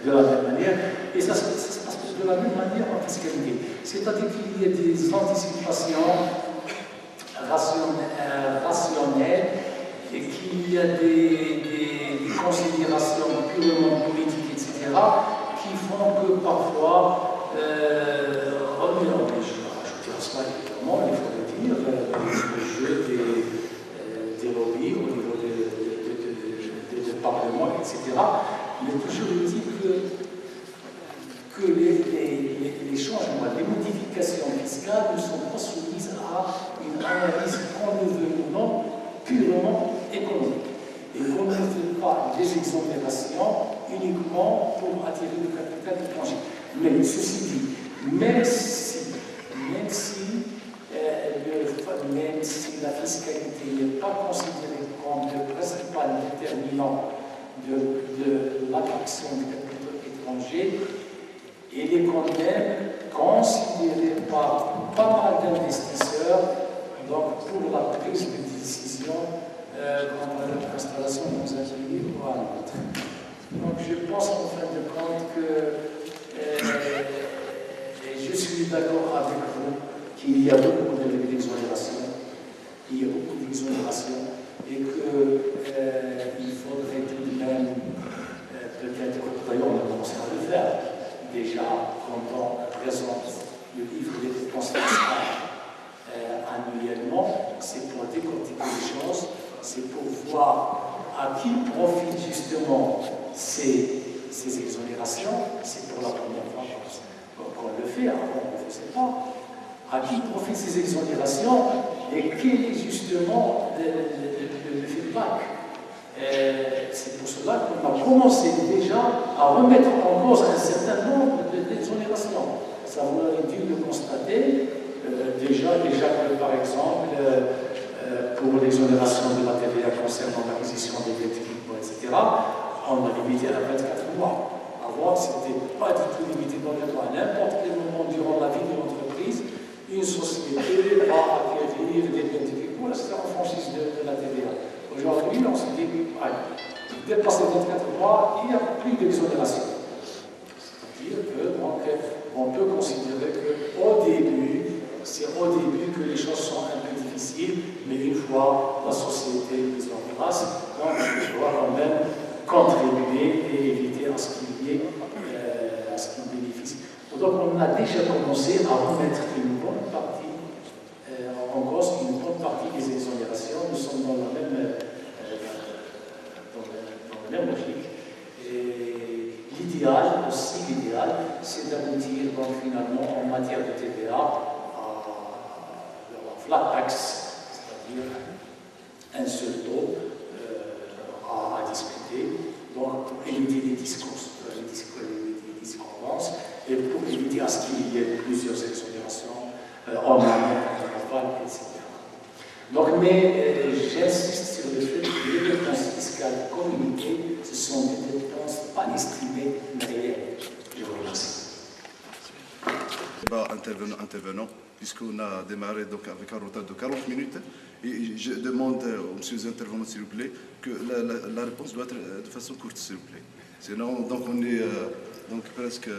de la même manière. Et ça se passe de la même manière en fiscalité. C'est-à-dire qu'il y a des anticipations rationnelles et qu'il y a des considérations purement politiques, etc., qui font que parfois, je vais ajouter à cela évidemment, il faut le dire, le jeu des lobbies au niveau des parlements, etc. Mais toujours est-il que les changements, les modifications fiscales ne sont pas soumises à une analyse qu'on ne veut ou non purement économique. Et qu'on ne fait pas des exonérations uniquement pour attirer le capital étranger. Mais ceci dit, même si la fiscalité n'est pas considérée comme le principal déterminant de l'attraction du capital étranger, elle est quand même considérée par pas mal d'investisseurs donc pour la prise de décision quant à l'installation dans un pays ou à un autre. Donc je pense en fin de compte que je suis d'accord avec vous qu'il y a beaucoup d'exonération, et qu'il faudrait tout de même peut-être, d'ailleurs on a commencé à le faire, déjà quand on présente le livre des dépenses fiscales annuellement, c'est pour décortiquer les choses, c'est pour voir à qui profitent justement ces exonérations. C'est pour la première fois qu'on le fait, avant on ne le faisait pas. À qui profitent ces exonérations et quel est justement le feedback. C'est pour cela qu'on a commencé déjà à remettre en cause un certain nombre d'exonérations. Ça vous avez dû le constater. Déjà que, par exemple, pour l'exonération de la TVA concernant l'acquisition des équipements, etc., on a limité à 24 mois. Avant, ce n'était pas du tout limité dans le temps. À n'importe quel moment durant la vie de l'entreprise, une société va acquérir des équipements, c'est en franchise de la TVA. Aujourd'hui, on se dit, dépasser 24 mois, il n'y a plus d'exonération. C'est-à-dire qu'on peut considérer qu'au début, c'est au début que les choses sont un peu difficiles, mais une fois la société mise en place, donc je dois quand même contribuer et éviter à ce qu'il y ait bénéficie. Donc on a déjà commencé à remettre une bonne partie en cause, une bonne partie des exonérations. Nous sommes dans la même logique. Et l'idéal, c'est d'aboutir donc finalement en matière de TVA flat tax, c'est-à-dire un seul taux à discuter, donc pour éviter les discourses, les discordances, et pour éviter à ce qu'il y ait plusieurs exonérations en matière contractuelle, etc. Donc, mais j'insiste sur le fait que les dépenses fiscales communiquées, ce sont des dépenses pas estimées, mais réelles. Je vous remercie. Intervenant, puisqu'on a démarré donc avec un retard de 40 minutes, et je demande aux messieurs intervenants, s'il vous plaît, que la réponse doit être de façon courte, s'il vous plaît. Sinon, donc on est donc presque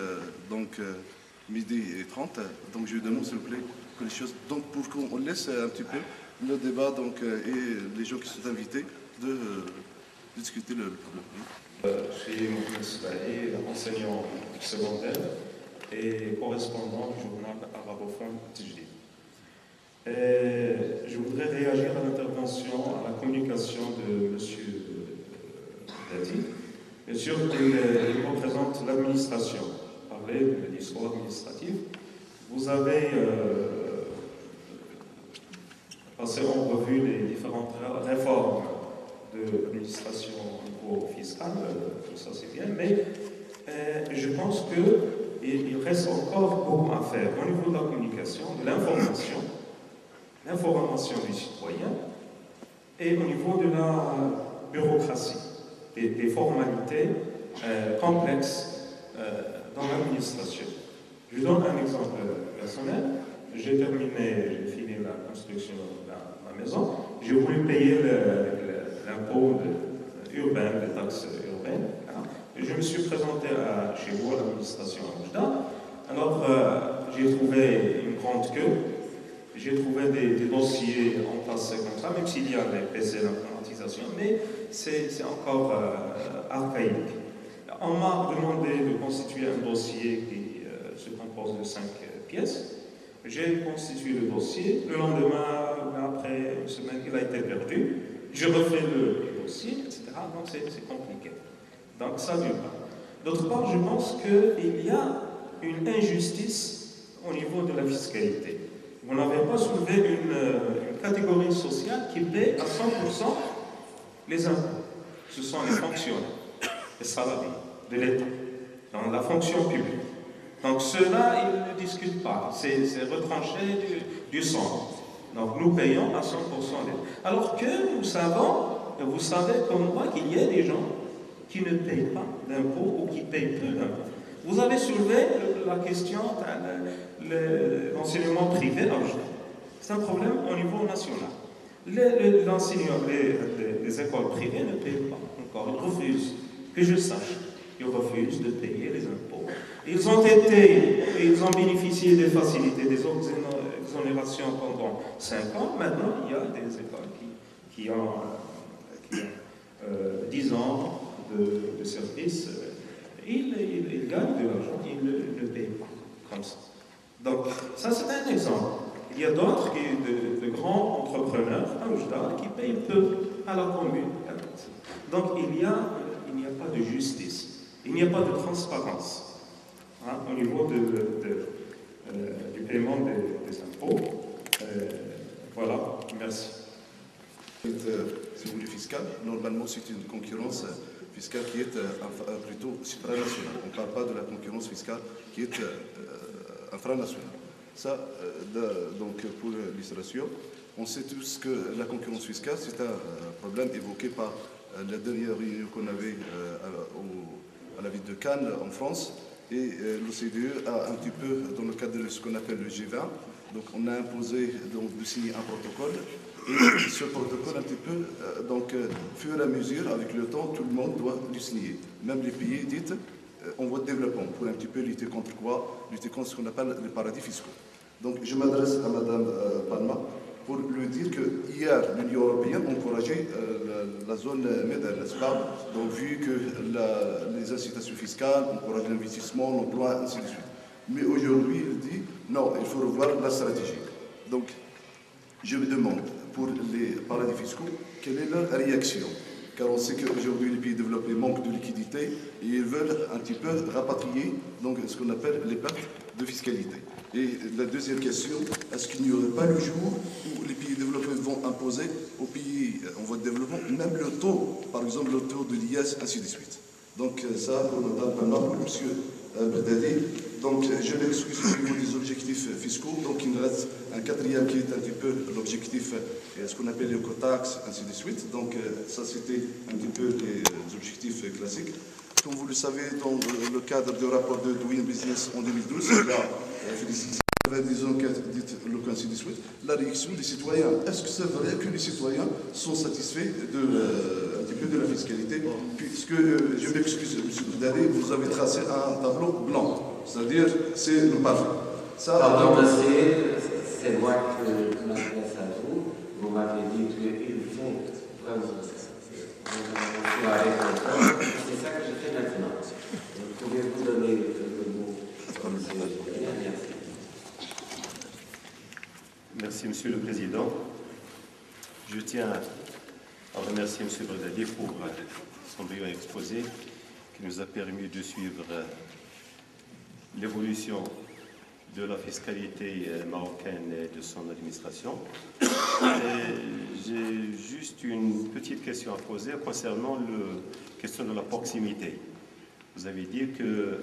midi et 30, donc je demande, s'il vous plaît, que les choses, donc pour qu'on laisse un petit peu le débat donc, et les gens qui sont invités de discuter le problème. Je suis Mohamed Soubahi, enseignant secondaire et correspondant du journal arabophone Tijdid. Je voudrais réagir à l'intervention, à la communication de M. Dati. Bien sûr qu'il représente l'administration. Parler de l'histoire administrative. Vous avez passé en revue les différentes réformes de l'administration fiscale, tout ça c'est bien, mais je pense qu'il reste encore beaucoup à faire au niveau de la communication, de l'information du citoyen, et au niveau de la bureaucratie, des formalités complexes dans l'administration. Je donne un exemple personnel. J'ai fini la construction de ma maison. J'ai voulu payer l'impôt urbain, les taxes urbaines. Je me suis présenté chez vous, à l'administration à Oujda. Alors, j'ai trouvé une grande queue. J'ai trouvé des dossiers entassés comme ça, même s'il y a les PC d'informatisation, mais c'est encore archaïque. On m'a demandé de constituer un dossier qui se compose de 5 pièces. J'ai constitué le dossier. Le lendemain, après une semaine, il a été perdu. Je refais le dossier, etc. Donc c'est compliqué. Donc ça ne dure pas. D'autre part, je pense qu'il y a une injustice au niveau de la fiscalité. Vous n'avez pas soulevé une catégorie sociale qui paie à 100% les impôts. Ce sont les fonctionnaires, les salariés de l'État, dans la fonction publique. Donc ceux-là, ils ne discutent pas. C'est retranché du sang. Donc nous payons à 100% les... Alors que nous savez comme moi qu'il y a des gens qui ne payent pas d'impôts ou qui payent peu d'impôts. Vous avez soulevé la question de l'enseignement privé à Oujda. C'est un problème au niveau national. Les écoles privées ne payent pas encore. Ils refusent, que je sache, ils refusent de payer les impôts. Ils ont bénéficié des facilités, des exonérations pendant 5 ans. Maintenant, il y a des écoles qui ont 10 ans de service. Ils gagnent de l'argent, ils ne le payent pas comme ça. Donc, ça c'est un exemple. Il y a d'autres, de grands entrepreneurs à Oujda qui payent peu à la commune. Donc, il n'y a pas de justice, il n'y a pas de transparence au niveau du paiement des impôts. Voilà, merci. Si vous voulez fiscal, normalement c'est une concurrence fiscale qui est plutôt supranationale. On ne parle pas de la concurrence fiscale qui est infranationale. Ça, donc pour l'illustration, on sait tous que la concurrence fiscale, c'est un problème évoqué par la dernière réunion qu'on avait à la ville de Cannes en France. Et l'OCDE a un petit peu, dans le cadre de ce qu'on appelle le G20, donc on a imposé donc, de signer un protocole. Et ce protocole, un petit peu, donc, fur et à mesure, avec le temps, tout le monde doit le signer. Même les pays dits en voie de développement, pour un petit peu lutter contre quoi? Lutter contre ce qu'on appelle les paradis fiscaux. Donc je m'adresse à Mme Palma pour lui dire que hier, l'Union européenne encourageait la zone MEDER, n'est-ce pas? Donc vu que les incitations fiscales encouragent l'investissement, l'emploi, ainsi de suite. Mais aujourd'hui, il dit non, il faut revoir la stratégie. Donc je me demande, pour les paradis fiscaux, quelle est leur réaction? Car on sait qu'aujourd'hui, les pays développés manquent de liquidité et ils veulent un petit peu rapatrier donc, ce qu'on appelle les pertes de fiscalité. Et la deuxième question, est-ce qu'il n'y aurait pas le jour où les pays développés vont imposer aux pays en voie de développement même le taux, par exemple le taux de l'IS, ainsi de suite? Donc ça, pour Mme Palma, pour M. Berdadi. Donc je m'excuse au niveau des objectifs fiscaux. Donc il me reste un quatrième qui est un petit peu l'objectif, ce qu'on appelle l'écotaxe, ainsi de suite. Donc ça c'était un petit peu les objectifs classiques. Comme vous le savez, dans le cadre du rapport de Doing Business en 2012, disons ainsi de suite, la réaction des citoyens. Est-ce que c'est vrai que les citoyens sont satisfaits un petit peu de la fiscalité? Puisque, je m'excuse, M. Berdadi, vous avez tracé un tableau blanc, c'est-à-dire c'est le parfait. Pardon, c'est moi qui m'adresse à vous. Vous m'avez dit qu'il faut vraiment avec votre. C'est ça que je fais maintenant. Pouvez-vous donner le mot comme c'est merci. Merci, Monsieur le Président. Je tiens à remercier M. Berdadi pour son brillant exposé qui nous a permis de suivre l'évolution de la fiscalité marocaine et de son administration. J'ai juste une petite question à poser concernant la question de la proximité. Vous avez dit que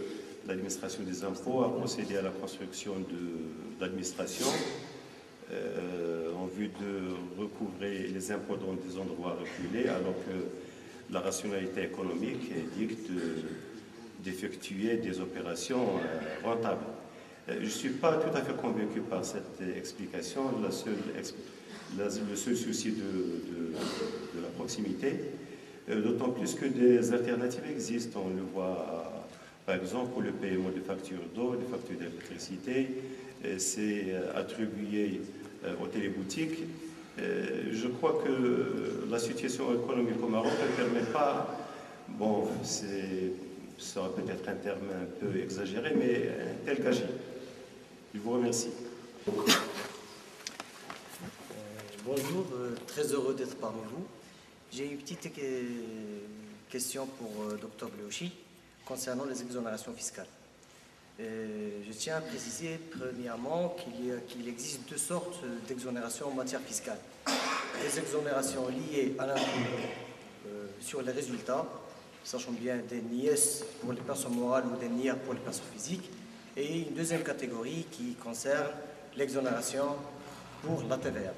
l'administration des impôts a procédé à la construction de l'administration en vue de recouvrer les impôts dans des endroits reculés, alors que la rationalité économique dicte d'effectuer des opérations rentables. Je ne suis pas tout à fait convaincu par cette explication. Le seul souci de la proximité, d'autant plus que des alternatives existent. On le voit, par exemple, pour le paiement des factures d'eau, des factures d'électricité, c'est attribué aux téléboutiques. Je crois que la situation économique au Maroc ne permet pas, bon, ce sera peut-être un terme un peu exagéré, mais un tel gâchis. Je vous remercie. Bonjour, très heureux d'être parmi vous. J'ai une petite question pour Dr Bleouchi concernant les exonérations fiscales. Je tiens à préciser premièrement qu'il existe deux sortes d'exonérations en matière fiscale. Des exonérations liées à l'impôt sur les résultats, sachant bien des NIES pour les personnes morales ou des NIR pour les personnes physiques, et une deuxième catégorie qui concerne l'exonération pour la TVA.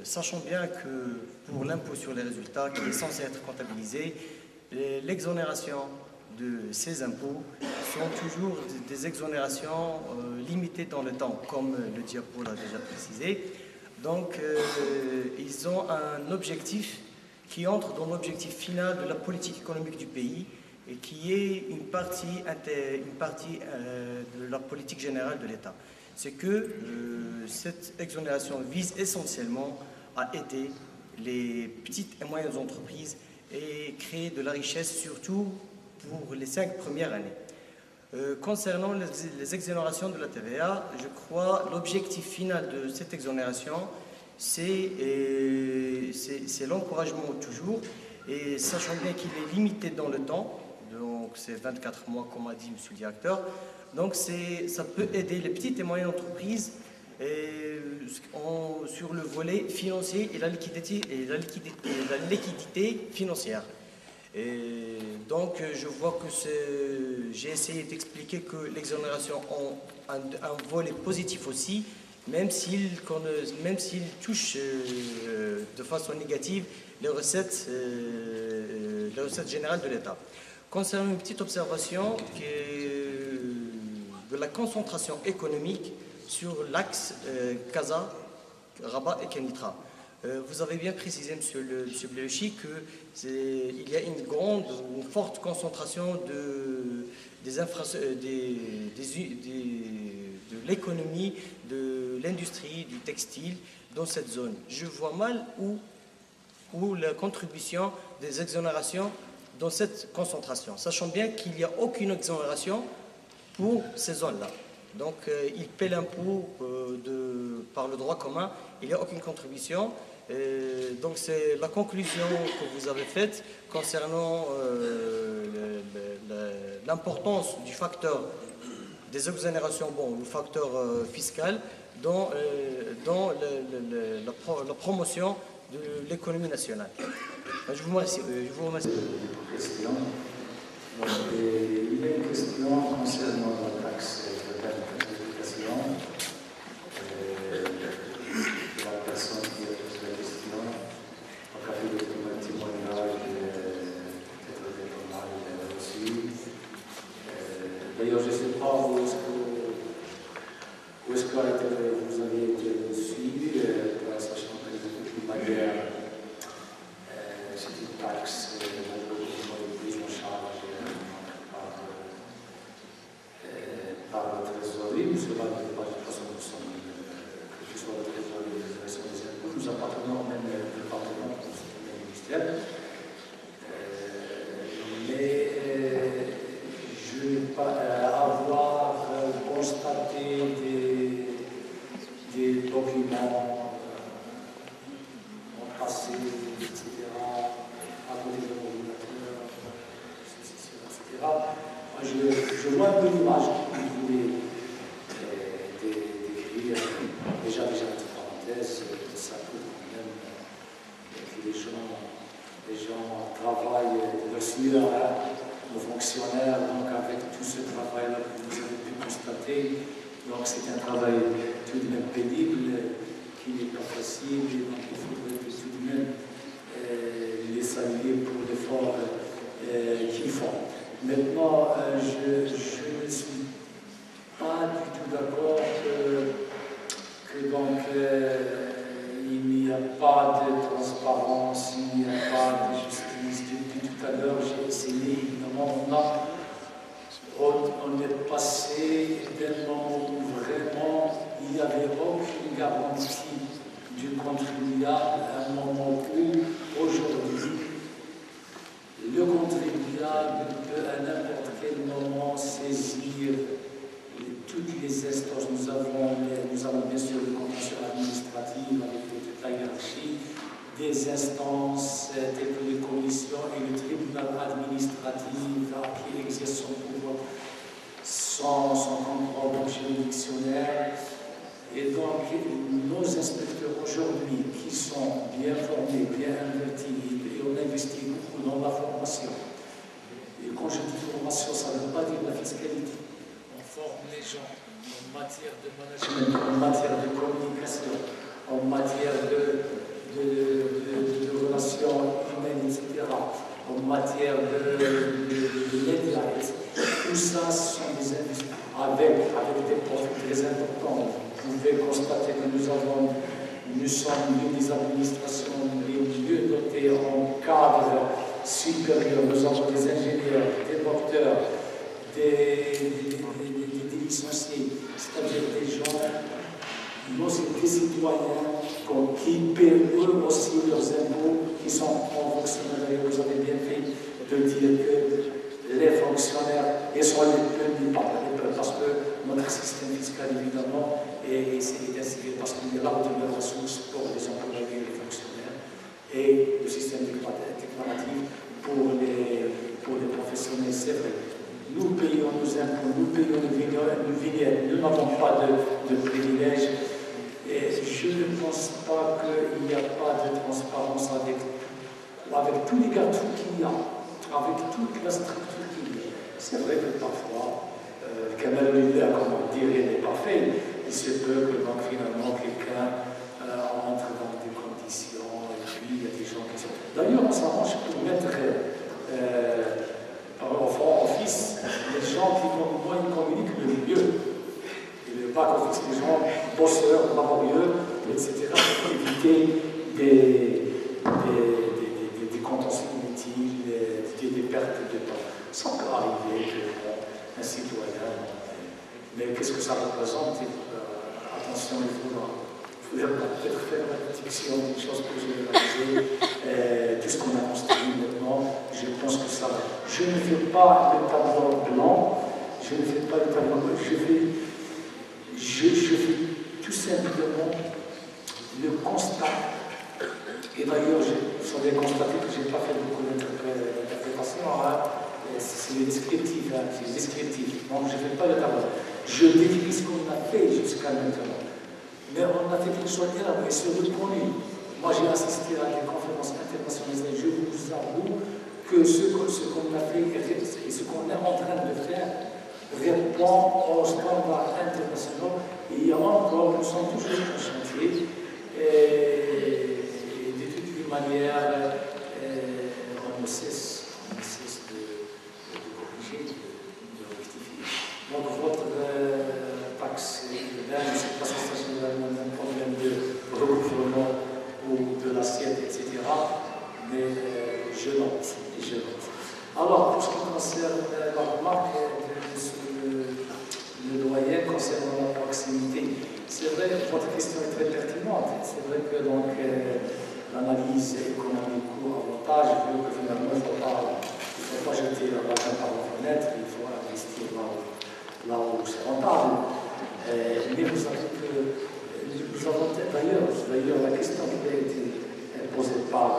Sachant bien que pour l'impôt sur les résultats qui est censé être comptabilisé, l'exonération de ces impôts sont toujours des exonérations limitées dans le temps, comme le diapo l'a déjà précisé. Donc, ils ont un objectif qui entre dans l'objectif final de la politique économique du pays et qui est une partie de la politique générale de l'État. C'est que cette exonération vise essentiellement à aider les petites et moyennes entreprises et créer de la richesse, surtout pour les 5 premières années. Concernant les exonérations de la TVA, je crois l'objectif final de cette exonération, c'est l'encouragement toujours, et sachant bien qu'il est limité dans le temps, donc c'est 24 mois comme a dit M. le directeur, donc ça peut aider les petites et moyennes entreprises sur le volet financier et la liquidité financière. Et donc je vois que j'ai essayé d'expliquer que l'exonération a un volet positif aussi, même s'il touche de façon négative les recettes générales de l'État. Concernant une petite observation de la concentration économique sur l'axe Casa, Rabat et Kenitra. Vous avez bien précisé, Monsieur Bleouchi, qu'il y a une forte concentration de l'économie, de l'industrie, du textile dans cette zone. Je vois mal où la contribution des exonérations dans cette concentration, sachant bien qu'il n'y a aucune exonération pour ces zones-là. Donc, ils paient l'impôt par le droit commun, il n'y a aucune contribution. Donc, c'est la conclusion que vous avez faite concernant l'importance du facteur des exonérations, le facteur fiscal, dans la promotion de l'économie nationale. Je vous remercie. Question. Donc, il y a une question concernant la taxe de l'habitation. La personne qui a posé la question a fait un témoignage peut-être des dommages aussi. D'ailleurs, je ne sais pas où est-ce que vous avez été suivi, sachant que de toute manière, c'est une taxe prise en charge par la trésorerie, mais cela n'est pas de façon que ce soit la trésorerie des élections des impôts. Nous appartenons au même département, au même ministère. Mais je ne vais pas avoir constaté des documents passés, etc., à côté de l'ordinateur, etc. Je vois un peu l'image que vous voulez décrire. Déjà, entre parenthèses, ça peut quand même que les gens fait. Donc c'est un travail tout de même pénible, qui n'est pas facile, et donc il faudrait tout de même les saluer pour l'effort qu'ils font. Maintenant, je ne suis pas du tout d'accord que donc il n'y a pas de transparence, il n'y a pas de justice. Depuis tout à l'heure, j'ai essayé, évidemment, on est passé d'un moment où vraiment il n'y avait aucune garantie du contribuable à un moment où, aujourd'hui, le contribuable peut à n'importe quel moment saisir toutes les instances. Nous avons bien sûr le contentieux administratif avec toute la hiérarchie, des instances telles que les commissions et le tribunal administratif qui exerce son pouvoir sans contrôle juridictionnel. Et donc, nos inspecteurs aujourd'hui, qui sont bien formés, bien avertis, et on investit beaucoup dans la formation. Et quand je dis formation, ça ne veut pas dire la fiscalité. On forme les gens en matière de management, en matière de communication, en matière de relations humaines, etc., en matière de médias, tout ça, ce sont des investissements avec des profits très importants. Vous pouvez constater que nous sommes l'une des administrations les mieux dotées en cadre supérieur. Nous avons des ingénieurs, des docteurs, des licenciés, c'est-à-dire des gens, des citoyens qui paient eux aussi leurs impôts, qui sont en fonctionnaire. Vous avez bien fait de dire que les fonctionnaires, ils sont les plus parce que notre système fiscal, évidemment, est civil parce qu'il y a là de ressources pour les employés et les fonctionnaires, et le système déclaratif pour les professionnels, c'est vrai. Nous payons nos impôts, nous payons nos vignettes, nous n'avons pas de privilèges. Et je ne pense pas qu'il n'y a pas de transparence avec tous les garde-fous qu'il y a, avec toute la structure qu'il y a. C'est vrai que parfois, le canal militaire, comme on dirait, n'est pas fait. Il se peut que donc, finalement quelqu'un entre dans des conditions, et puis il y a des gens qui sont. D'ailleurs, on s'arrange pour mettre au front office les gens qui moins communiquent le mieux. Il ne pas qu'on fixe les gens bosseurs, laborieux, etc., pour éviter des contentieux inutiles, des pertes de temps. Ça peut arriver qu'un citoyen. Mais qu'est-ce que ça représente? Attention, il faudra peut-être faire la réduction des choses que j'ai réalisées, tout ce qu'on a construit maintenant. Je pense que ça va. Je ne fais pas le tableau blanc, je ne fais pas le tableau blanc, je fais tout simplement le constat. Et d'ailleurs, vous avez constaté que je n'ai pas fait beaucoup d'interprétation. C'est le descriptif, c'est descriptif. Donc, je ne fais pas le tableau. Je décris ce qu'on a fait jusqu'à maintenant. Mais on a fait quelque chose d'énorme et c'est reconnu. Moi, j'ai assisté à des conférences internationales et je vous avoue que ce qu'on a fait et ce qu'on est en train de faire répond aux standards internationaux. Et il y a encore, nous sommes toujours en chantier. Et de toutes les manières, on ne cesse de corriger, de rectifier. Donc, votre taxe, je ne sais pas si c'est un problème de recouvrement ou de l'assiette, etc. Mais je note. Alors, pour ce qui concerne la remarque de le doyen concernant la proximité, c'est vrai que votre question est très pertinente. C'est vrai que donc l'analyse économique coût-avantage veut que finalement il ne faut pas jeter la balle par la fenêtre, il faut investir là où c'est rentable. Mais vous savez que nous avons d'ailleurs la question qui a été posée par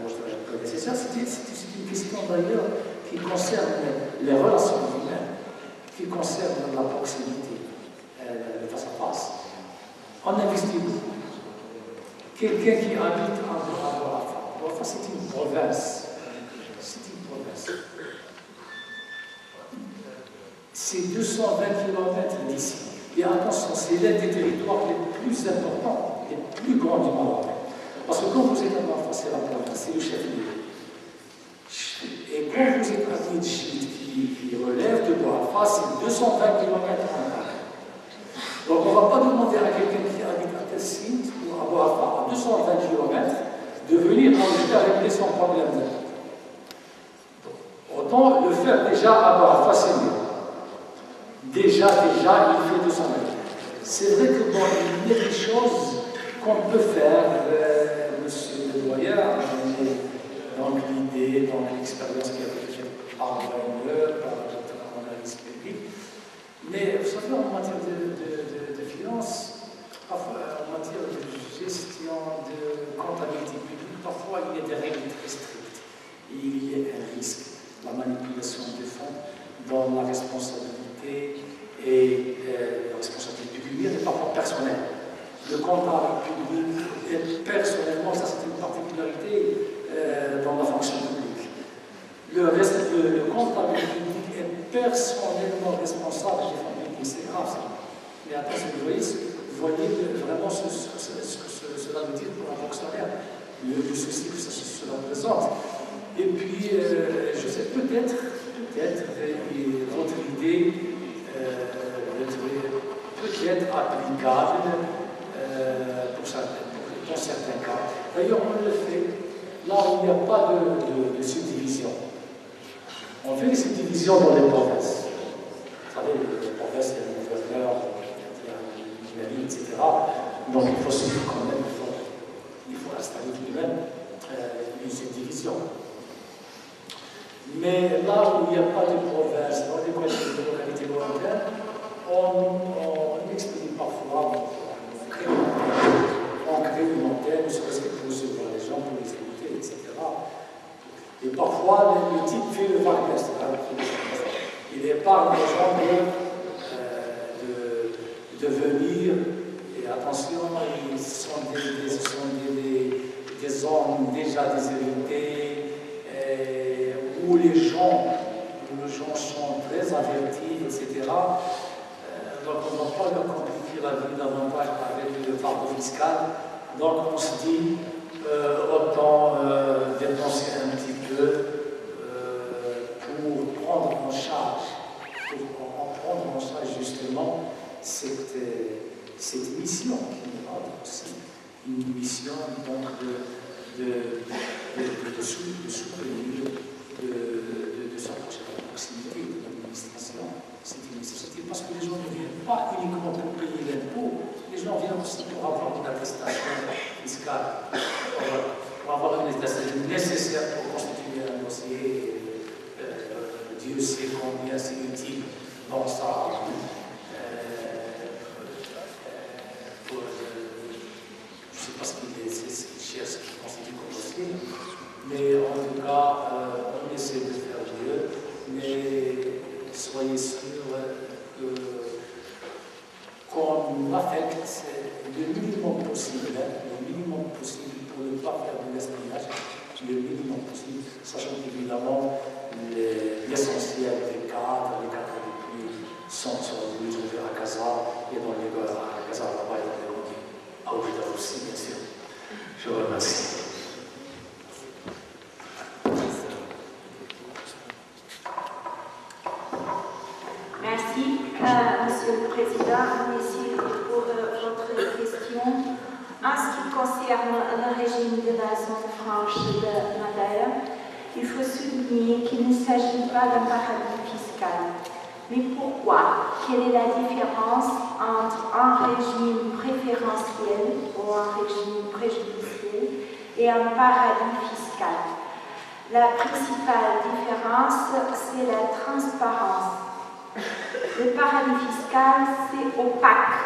mon prédécesseur, c'est une question d'ailleurs qui concerne les relations humaines, qui concerne la proximité, le face à face. On investit beaucoup. Quelqu'un qui habite en Boafa, c'est une province. C'est une province. c'est 220 km d'ici. Et attention, c'est l'un des territoires les plus importants, les plus grands du Maroc. Parce que quand vous êtes à Bouafa, c'est la province, c'est le chef-lieu. Et quand vous êtes à Tidjid, qui relève de Bouafa, c'est 220 km en arrière. Donc on ne va pas demander à quelqu'un qui habite à tel site ou à Bouafa, à 220 km, de venir enregistrer à régler son problème. Autant le faire déjà à Bouafa, c'est mieux. Déjà, il fait 200 mètres. C'est vrai que bon, il y a des choses qu'on peut faire, monsieur le doyen, donc l'idée, donc l'expérience qui a été faite par Weiner, par l'analyse publique. Mais vous savez, en matière de finances, parfois, en matière de gestion de comptabilité publique, parfois il y a des règles très strictes. Il y a un risque, la manipulation des fonds dans la responsabilité et la responsabilité pécuniaire et parfois personnelle. Le comptable public, et personnellement, ça c'est une particularité dans la fonction publique. Le comptable public est personnellement responsable des fonds publics, c'est grave ça. Mais attention, vous voyez vraiment ce que cela veut dire pour un fonctionnaire, le souci que cela représente. Et puis, je sais, peut-être, votre idée peut-être applicable dans certains cas. D'ailleurs, on le fait là où il n'y a pas de subdivision. On fait des subdivisions dans les provinces. Vous savez, les provinces, il y a le gouverneur, il y a une mairie, etc. Donc, il faut suivre quand même, il faut installer tout de même une subdivision. Mais là où il n'y a pas de province, dans les localités lointaines, on expédie parfois, on crée une antenne, ne serait-ce que pour recevoir les gens, pour les écouter, etc. Et parfois, le type fait le vargas. Il épargne aux gens de venir, et attention, ce sont des zones déjà déshéritées, où les gens sont très avertis, etc. Donc on ne va pas leur compliquer la vie davantage avec le fardeau fiscal. Donc on se dit, autant dépenser un petit peu pour prendre en charge justement cette mission qui est aussi une mission donc de soutenir, de s'approcher de la proximité de l'administration. C'est une nécessité parce que les gens ne viennent pas uniquement pour payer l'impôt, les gens viennent aussi pour avoir une attestation fiscale, pour avoir une attestation nécessaire pour constituer un dossier. Dieu sait combien c'est utile dans ça. Je ne sais pas ce qu'il cherche, ce qu'il constitue comme dossier, mais en tout cas, on essaie de faire mieux, mais soyez sûrs qu'on affecte le minimum possible pour ne pas faire de l'espionnage, le minimum possible, sachant qu'évidemment, l'essentiel des cadres, les cadres les plus sont retrouvés à Gaza et dans les gars à Gaza là-bas et dans les Rwandais. À Oujda aussi, bien sûr. Je vous remercie. Merci, Monsieur le Président. Merci pour votre question. En ce qui concerne le régime de la zone franche de Madeira, il faut souligner qu'il ne s'agit pas d'un paradis fiscal. Mais pourquoi? Quelle est la différence entre un régime préférentiel ou un régime préjudiciel et un paradis fiscal? La principale différence, c'est la transparence. Le paradis fiscal, c'est opaque.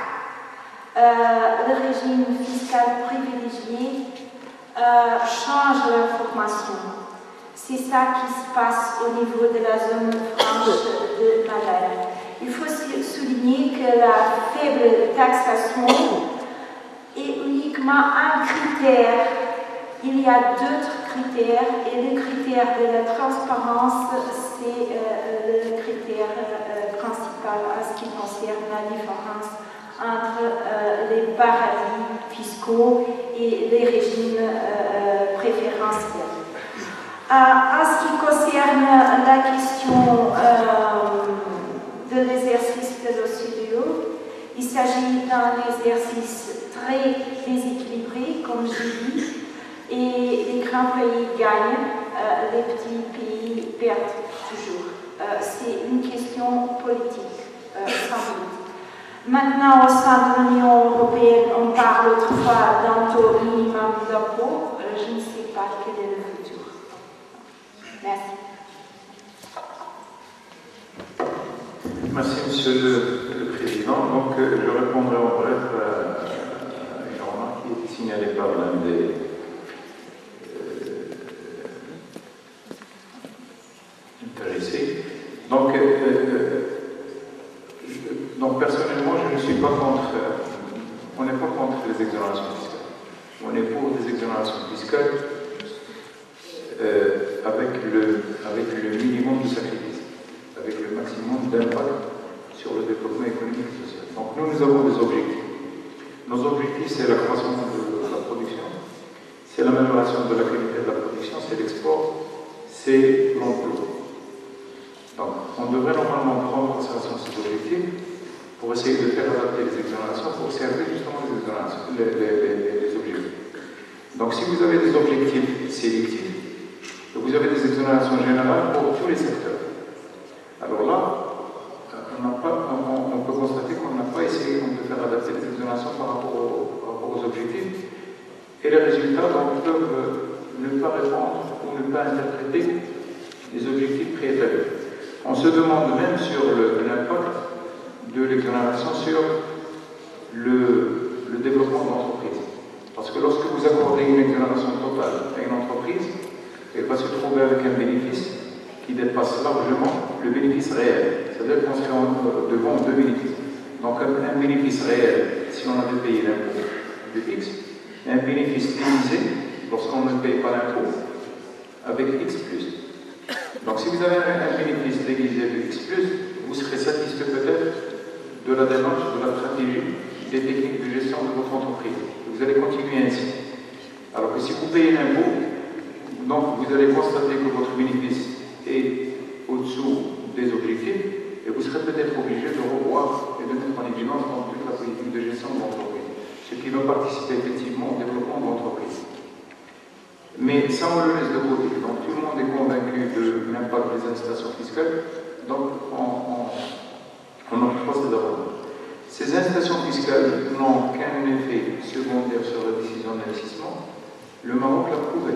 Le régime fiscal privilégié change l'information. C'est ça qui se passe au niveau de la zone franche de Madeira. Il faut souligner que la faible taxation est uniquement un critère. Il y a d'autres critères et le critère de la transparence, c'est le critère principal. fiscale en ce qui concerne la différence entre les paradis fiscaux et les régimes préférentiels. En ce qui concerne la question de l'exercice de l'OCDE, il s'agit d'un exercice très déséquilibré, comme je dis, et les grands pays gagnent, les petits pays perdent toujours. C'est une question politique, sans doute. Maintenant, au sein de l'Union européenne, on parle autrefois d'un taux minimum d'impôt. Je ne sais pas quel est le futur. Merci. Merci, Monsieur le Président. Donc, je répondrai en bref à une remarque qui est signalée par l'un des intéressés. Donc, personnellement, je ne suis pas contre, on n'est pas contre les exonérations fiscales. On est pour des exonérations fiscales avec le minimum de sacrifice, avec le maximum d'impact sur le développement économique et social. Donc nous avons des objectifs. Nos objectifs, c'est la croissance de la production, c'est l'amélioration de la qualité de la production, c'est l'export, c'est l'emploi. Donc on devrait normalement prendre en considération ces objectifs pour essayer de faire adapter les exonérations pour servir justement les objectifs. Donc si vous avez des objectifs sélectifs, vous avez des exonérations générales pour tous les secteurs. Alors là, on peut constater qu'on n'a pas essayé de faire adapter les exonérations par rapport aux objectifs, et les résultats donc, peuvent ne pas répondre ou ne pas interpréter les objectifs préétablis. On se demande même sur l'impact de l'exonération sur le développement d'entreprise. Parce que lorsque vous accordez une exonération totale à une entreprise, elle va se trouver avec un bénéfice qui dépasse largement le bénéfice réel. C'est-à-dire qu'on serait devant deux bénéfices. Donc un bénéfice réel si on avait payé l'impôt de X, et un bénéfice divisé lorsqu'on ne paye pas l'impôt avec X+. Donc si vous avez un bénéfice déguisé de X+, vous serez satisfait peut-être de la démarche, de la stratégie, des techniques de gestion de votre entreprise. Vous allez continuer ainsi. Alors que si vous payez l'impôt, donc vous allez constater que votre bénéfice est au-dessous des objectifs et vous serez peut-être obligé de revoir et de mettre en évidence dans toute la politique de gestion de l'entreprise, ce qui va participer effectivement au développement de l'entreprise. Mais ça, on le laisse de côté. Donc tout le monde est convaincu de l'impact des incitations fiscales, donc on n'en pas ces avantages. Ces incitations fiscales n'ont qu'un effet secondaire sur la décision d'investissement. Le Maroc l'a prouvé.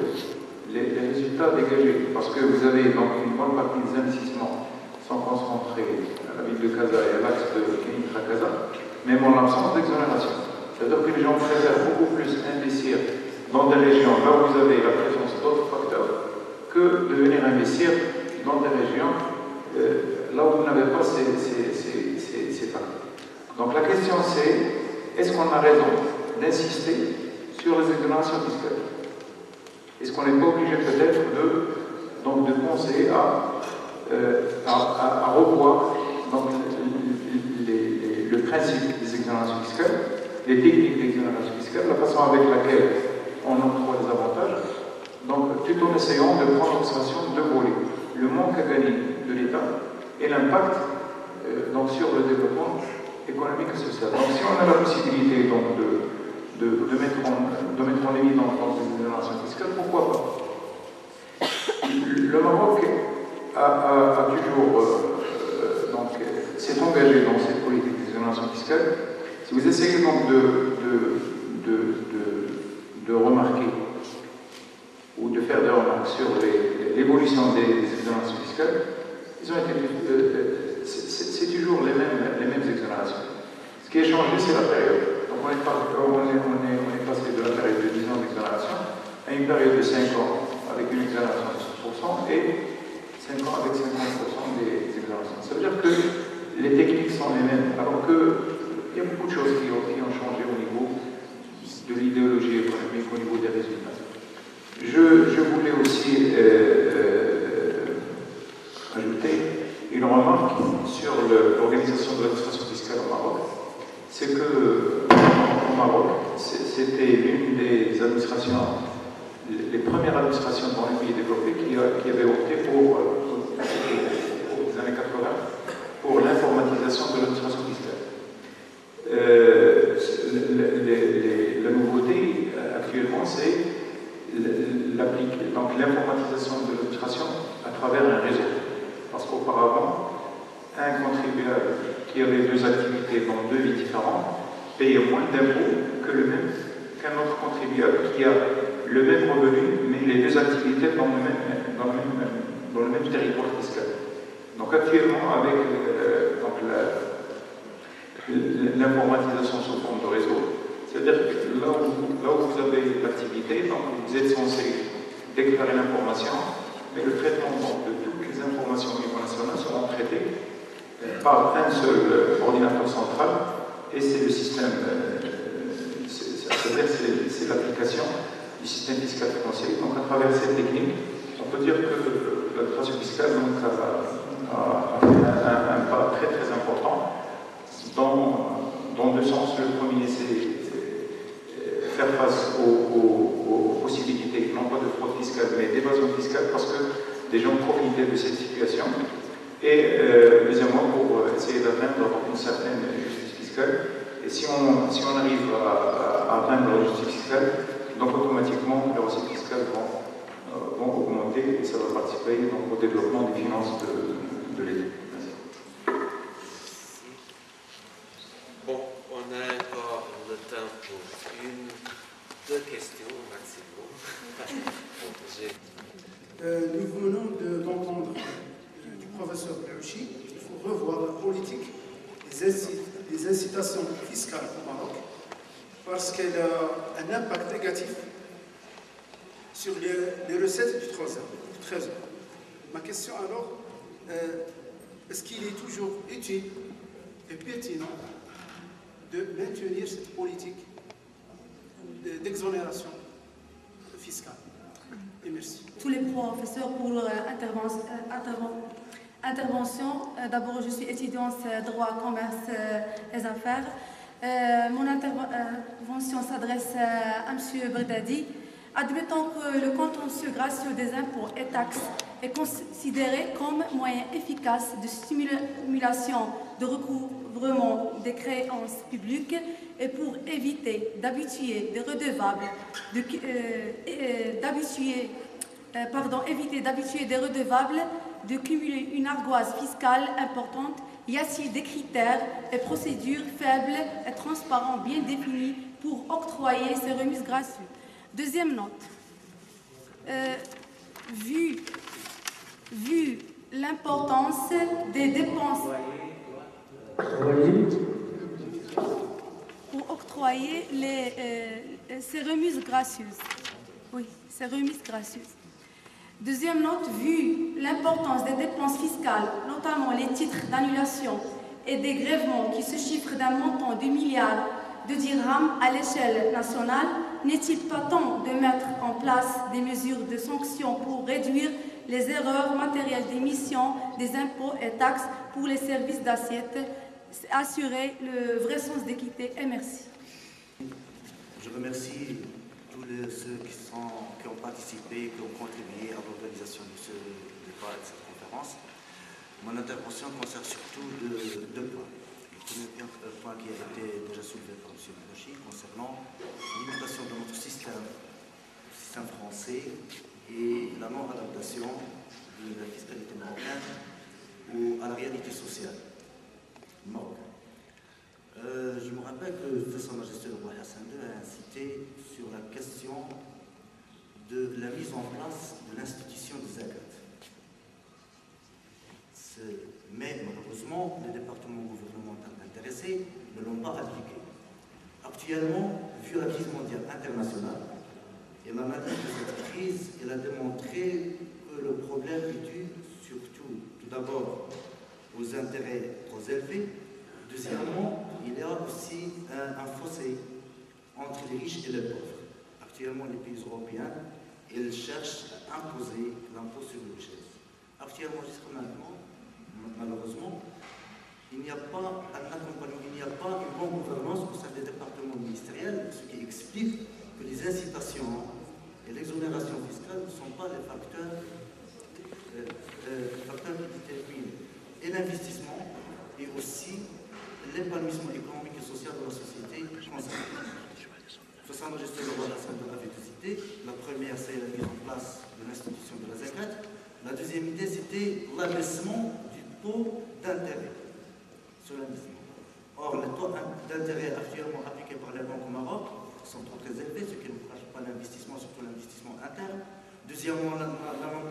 Les résultats dégagés, parce que vous avez donc une bonne partie des investissements sont concentrés à la ville de Casa et à l'axe de Kenitra-Casa, même en l'absence d'exonération. C'est-à-dire que les gens préfèrent beaucoup plus investir dans des régions là où vous avez la présence d'autres facteurs que de venir investir dans des régions là où vous n'avez pas ces facteurs. Donc la question c'est, est-ce qu'on a raison d'insister sur les exonérations fiscales? Est-ce qu'on n'est pas obligé peut-être de penser à revoir donc, le principe des exonérations fiscales, les techniques d'exonération fiscale, la façon avec laquelle on octroie des avantages, donc tout en essayant de prendre en considération deux volets, le manque à gagner de l'État et l'impact donc, sur le développement économique et social. Donc si on a la possibilité donc, de mettre en évidence les exonérations fiscales, pourquoi pas? Le Maroc a toujours s'est engagé dans cette politique d'exonération fiscale. Si vous essayez donc de remarquer ou de faire des remarques sur l'évolution des exonérations fiscales, c'est toujours les mêmes exonérations. Ce qui a changé, c'est la période. Donc on est passé de la période de 10 ans d'exonération à une période de 5 ans avec une exonération de 100% et 5 ans avec 50% des exonérations. Ça veut dire que les techniques sont les mêmes, alors qu'il y a beaucoup de choses qui ont changé au niveau de l'idéologie économique, au niveau des résultats. Je voulais aussi ajouter une remarque sur l'organisation l'organisation de l'administration fiscale au Maroc, c'est que au Maroc, c'était l'une des administrations, les premières administrations dans les pays développés qui avaient opté pour, aux années 80, pour l'informatisation de l'administration fiscale. La nouveauté actuellement, c'est l'informatisation de l'administration à travers un réseau. Parce qu'auparavant, un contribuable qui avait deux activités dans deux vies différentes payait moins d'impôts qu'un autre contribuable qui a le même revenu, mais les deux activités dans le même territoire fiscal. Donc actuellement, avec l'informatisation sous forme de réseau, c'est-à-dire que là où vous avez l'activité, vous êtes censé déclarer l'information, mais le traitement de toutes les informations au niveau national seront traitées par un seul ordinateur central, et c'est le système, c'est-à-dire c'est l'application du système fiscal français. Donc à travers cette technique, on peut dire que l'administration fiscale a fait un pas très très important dans deux sens. Le premier, c'est faire face aux possibilités, non pas de fraude fiscale, mais d'évasion fiscale, parce que des gens profitaient de cette situation. Et deuxièmement, pour essayer d'atteindre une certaine justice fiscale. Et si on arrive à atteindre la justice fiscale, donc automatiquement les recettes fiscales vont augmenter et ça va participer donc, au développement des finances de l'État. Bon, on a encore le temps pour deux questions au maximum. Nous venons d'entendre du professeur Belouchi qu'il faut revoir la politique des incitations fiscales au Maroc parce qu'elle a un impact négatif sur les recettes du Trésor. Ma question alors, est-ce qu'il est toujours utile et pertinent de maintenir cette politique d'exonération fiscale? Et merci. Tous les professeurs pour leur intervention. D'abord, je suis étudiante droit, commerce et affaires. Mon intervention s'adresse à M. Berdadi. Admettons que le contentieux gracieux des impôts et taxes est considéré comme moyen efficace de stimulation de recouvrement des créances publiques et pour éviter d'habituer des redevables de cumuler une ardoise fiscale importante. Y a-t-il des critères et procédures faibles et transparents bien définis pour octroyer ces remises gracieuses? Deuxième note. Vu l'importance des dépenses pour octroyer ces remises gracieuses. Oui, ces remises gracieuses. Deuxième note, vu l'importance des dépenses fiscales, notamment les titres d'annulation et des grèvements qui se chiffrent d'un montant de milliards de dirhams à l'échelle nationale, n'est-il pas temps de mettre en place des mesures de sanction pour réduire les erreurs matérielles d'émission des impôts et taxes pour les services d'assiette, assurer le vrai sens d'équité? Et merci. Je remercie tous ceux qui ont participé, qui ont contribué à l'organisation de ce débat et de cette conférence. Mon intervention concerne surtout deux points. Le premier point qui a été déjà soulevé par M. Belouchi concernant l'imitation de notre système français et la non-adaptation de la fiscalité marocaine à la réalité sociale marocaine. Je me rappelle que Sa Majesté le roi Hassan II a incité sur la question de la mise en place de l'institution des zakat. Mais malheureusement, les départements gouvernementaux intéressés ne l'ont pas appliqué. Actuellement, vu la crise mondiale internationale et l'analyse de cette crise, elle a démontré que le problème est dû surtout, tout d'abord, aux intérêts trop élevés. Deuxièmement, il y a aussi un fossé entre les riches et les pauvres. Actuellement, les pays européens, ils cherchent à imposer l'impôt sur les richesses. Actuellement, jusqu'à maintenant, malheureusement, il n'y a pas un accompagnement, il n'y a pas une bonne gouvernance au sein des départements ministériels, ce qui explique que les incitations et l'exonération fiscale ne sont pas les facteurs qui déterminent et l'investissement et aussi l'épanouissement économique et social de la société concernée. Sur sa majesté le roi Hassan II avait deux idées. La première, c'est la mise en place de l'institution de la zakat. La deuxième idée, c'était l'abaissement du taux d'intérêt sur l'investissement. Or, les taux d'intérêt actuellement appliqués par les banques au Maroc sont trop très élevés, ce qui n'encourage pas l'investissement, surtout l'investissement interne. Deuxièmement, la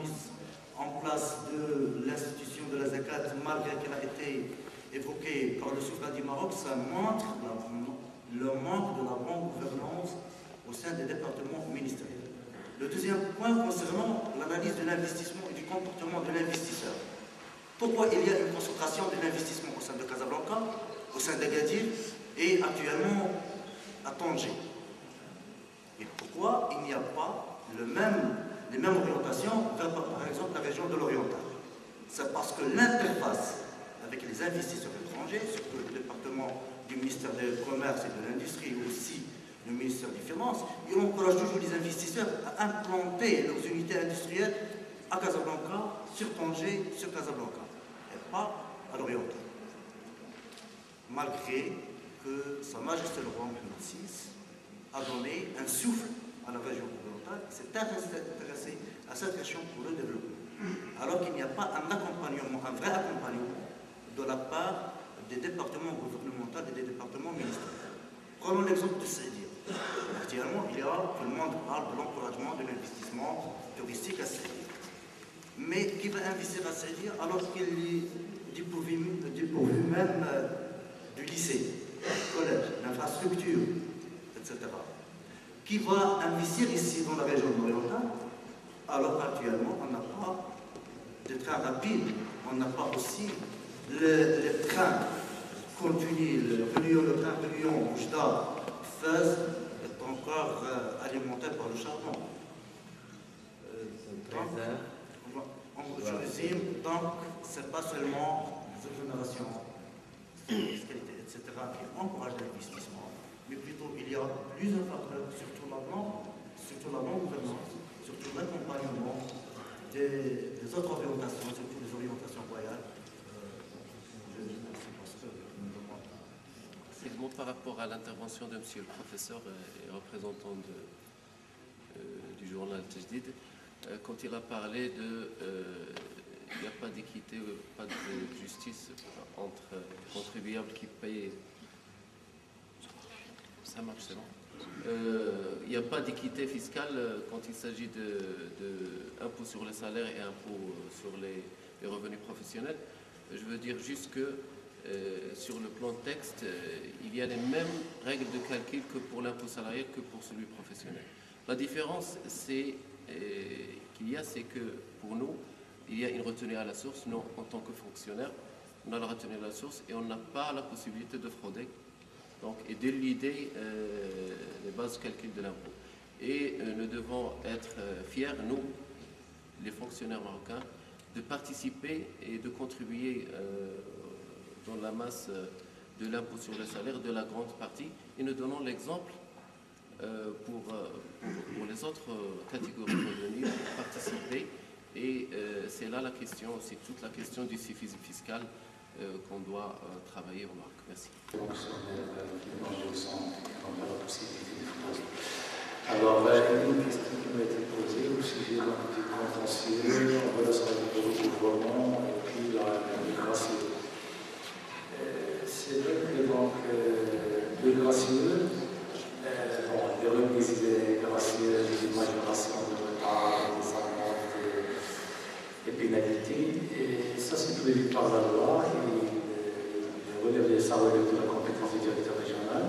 mise en place de l'institution de la zakat, malgré qu'elle a été évoquée par le souverain du Maroc, ça montre le manque de la bonne gouvernance au sein des départements ministériels. Le deuxième point concernant l'analyse de l'investissement et du comportement de l'investisseur. Pourquoi il y a une concentration de l'investissement au sein de Casablanca, au sein d'Agadir et actuellement à Tanger? Et pourquoi il n'y a pas les mêmes orientations vers, par exemple, la région de l'Oriental? C'est parce que l'interface avec les investisseurs étrangers, surtout le département du ministère du Commerce et de l'Industrie, et aussi le ministère des Finances, il encourage toujours les investisseurs à implanter leurs unités industrielles à Casablanca, sur Tanger, sur Casablanca, et pas à l'Oriental. Malgré que Sa Majesté le Roi Mohamed VI a donné un souffle à la région orientale, s'est intéressé à cette région pour le développement. Alors qu'il n'y a pas un accompagnement, un vrai accompagnement de la part des départements gouvernementaux et des départements ministériels. Prenons l'exemple de Saïdia. Actuellement, tout le monde parle de l'encouragement de l'investissement touristique à Saïdia. Mais qui va investir à Saïdia alors qu'il est dépourvu même du lycée, du collège, d'infrastructures, etc. Qui va investir ici dans la région orientale alors qu'actuellement on n'a pas de trains rapides, on n'a pas aussi les trains continus, le train Lyon-Oujda, Fès est encore alimenté par le charbon. Je résume, donc ce n'est pas seulement les exonérations, fiscalité, etc. qui encouragent l'investissement, mais plutôt il y a plusieurs facteurs, surtout la non-gouvernance, surtout l'accompagnement des autres orientations, surtout les orientations royales. Simplement par rapport à l'intervention de monsieur le professeur et représentant du journal Tajdid, quand il a parlé de il n'y a pas d'équité, pas de justice entre contribuables qui payent. Ça marche, c'est bon. Il n'y a pas d'équité fiscale quand il s'agit d'impôts sur les salaires et impôts sur les revenus professionnels. Je veux dire juste que sur le plan texte, il y a les mêmes règles de calcul que pour l'impôt salarial que pour celui professionnel. La différence, c'est c'est que pour nous, il y a une retenue à la source. Nous, en tant que fonctionnaires, on a la retenue à la source et on n'a pas la possibilité de frauder. Donc, et d'éluder les bases de calcul de l'impôt. Et nous devons être fiers, nous, les fonctionnaires marocains, de participer et de contribuer dans la masse de l'impôt sur le salaire de la grande partie. Et nous donnons l'exemple pour les autres catégories de revenus de participer. Et c'est là la question, c'est toute la question du civisme fiscal qu'on doit travailler au Maroc. Merci. Alors, il y a une question qui m'a été posée au sujet du contentieux en relation avec le recouvrement et puis la migration. C'est vrai que donc, le gracieux, les remises gracieuses, les majorations de retard, des amendes, des pénalités, et ça c'est prévu par la loi et ça relève de la compétence du directeur régional.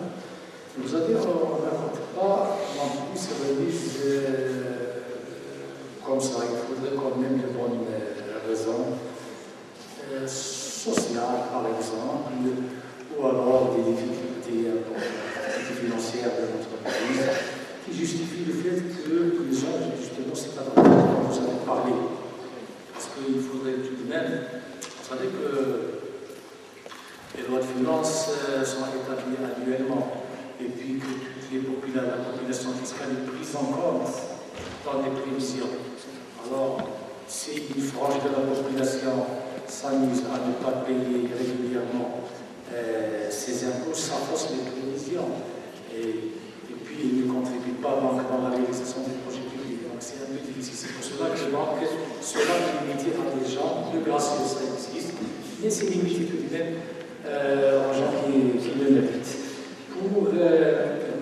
Vous avez dit on n'accorde pas non plus ces remises comme ça, il faudrait quand même de bonnes raisons sociales par exemple, ou alors des difficultés financières de notre pays qui justifient le fait que les gens, justement, c'est pas dans le cas dont vous avez parlé. Parce qu'il faudrait tout de même, vous savez que lois de finances sont établies annuellement et puis que la population fiscale est prise en compte dans les prévisions. Alors, si une frange de la population s'amuse à ne pas payer régulièrement ses impôts, ça fausse les prévisions. Et puis, il ne contribue pas donc dans la réalisation des projets publics. Donc, c'est un peu difficile. C'est pour cela que donc, cela est limité à des gens, de grâce ça existe, mais c'est limité tout de même aux gens qui le méritent. Pour le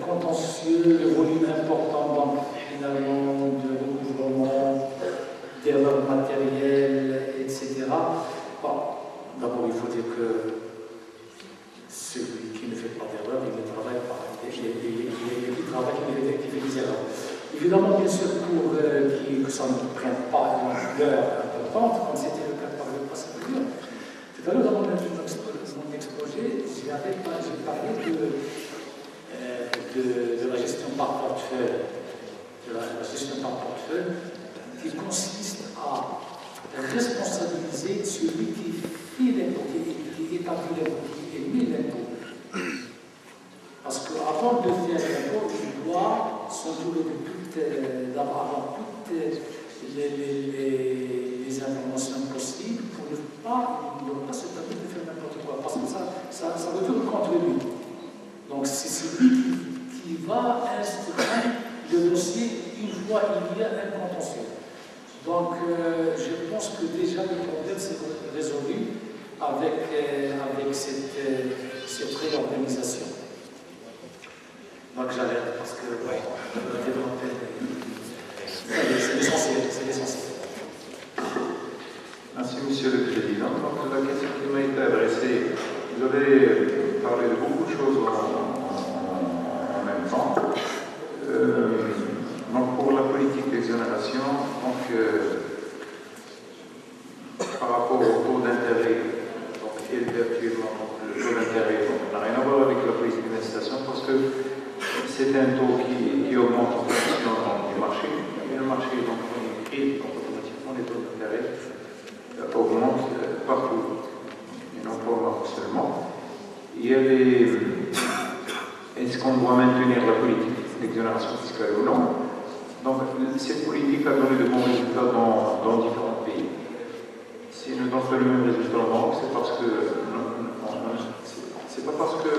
contentieux, le volume important, donc, finalement, de recouvrement, d'erreurs matérielles, etc. Bon, d'abord, il faut dire que celui qui ne fait pas d'erreur, il ne travaille pas. Il travaille, il fait des erreurs. Évidemment, bien sûr, pour que ça ne prenne pas une ampleur importante, comme c'était le cas par le passé. Tout à l'heure, dans mon exposé, j'ai parlé de la gestion par portefeuille. La gestion par portefeuille qui consiste à responsabiliser celui qui fait l'impôt, qui établit l'impôt, qui émet l'impôt. Parce qu'avant de faire l'impôt, il doit s'entourer d'avoir toutes les informations possibles pour ne pas se permettre de faire n'importe quoi. Parce que ça retourne contre lui. Donc c'est celui qui va instruire le dossier une fois il y a un contentieux. Donc je pense que déjà le problème s'est résolu avec cette réorganisation. Donc j'arrête parce que c'est l'essentiel. Merci Monsieur le Président. Donc la question qui m'a été adressée, vous avez parlé de beaucoup de choses en même temps. Donc pour la politique d'exonération, par rapport au taux d'intérêt, donc élevé actuellement, le taux d'intérêt n'a rien à voir avec la politique d'incitation parce que c'est un taux qui augmente en fonction du marché. Et le marché donc écrit automatiquement les taux d'intérêt augmentent partout, et non pas au Maroc seulement. Il y a est-ce qu'on doit maintenir la politique d'exonération fiscale ou non? Donc cette politique a donné de bons résultats dans différents pays. Si elle ne donne pas le même résultat au Maroc, c'est parce que c'est pas parce que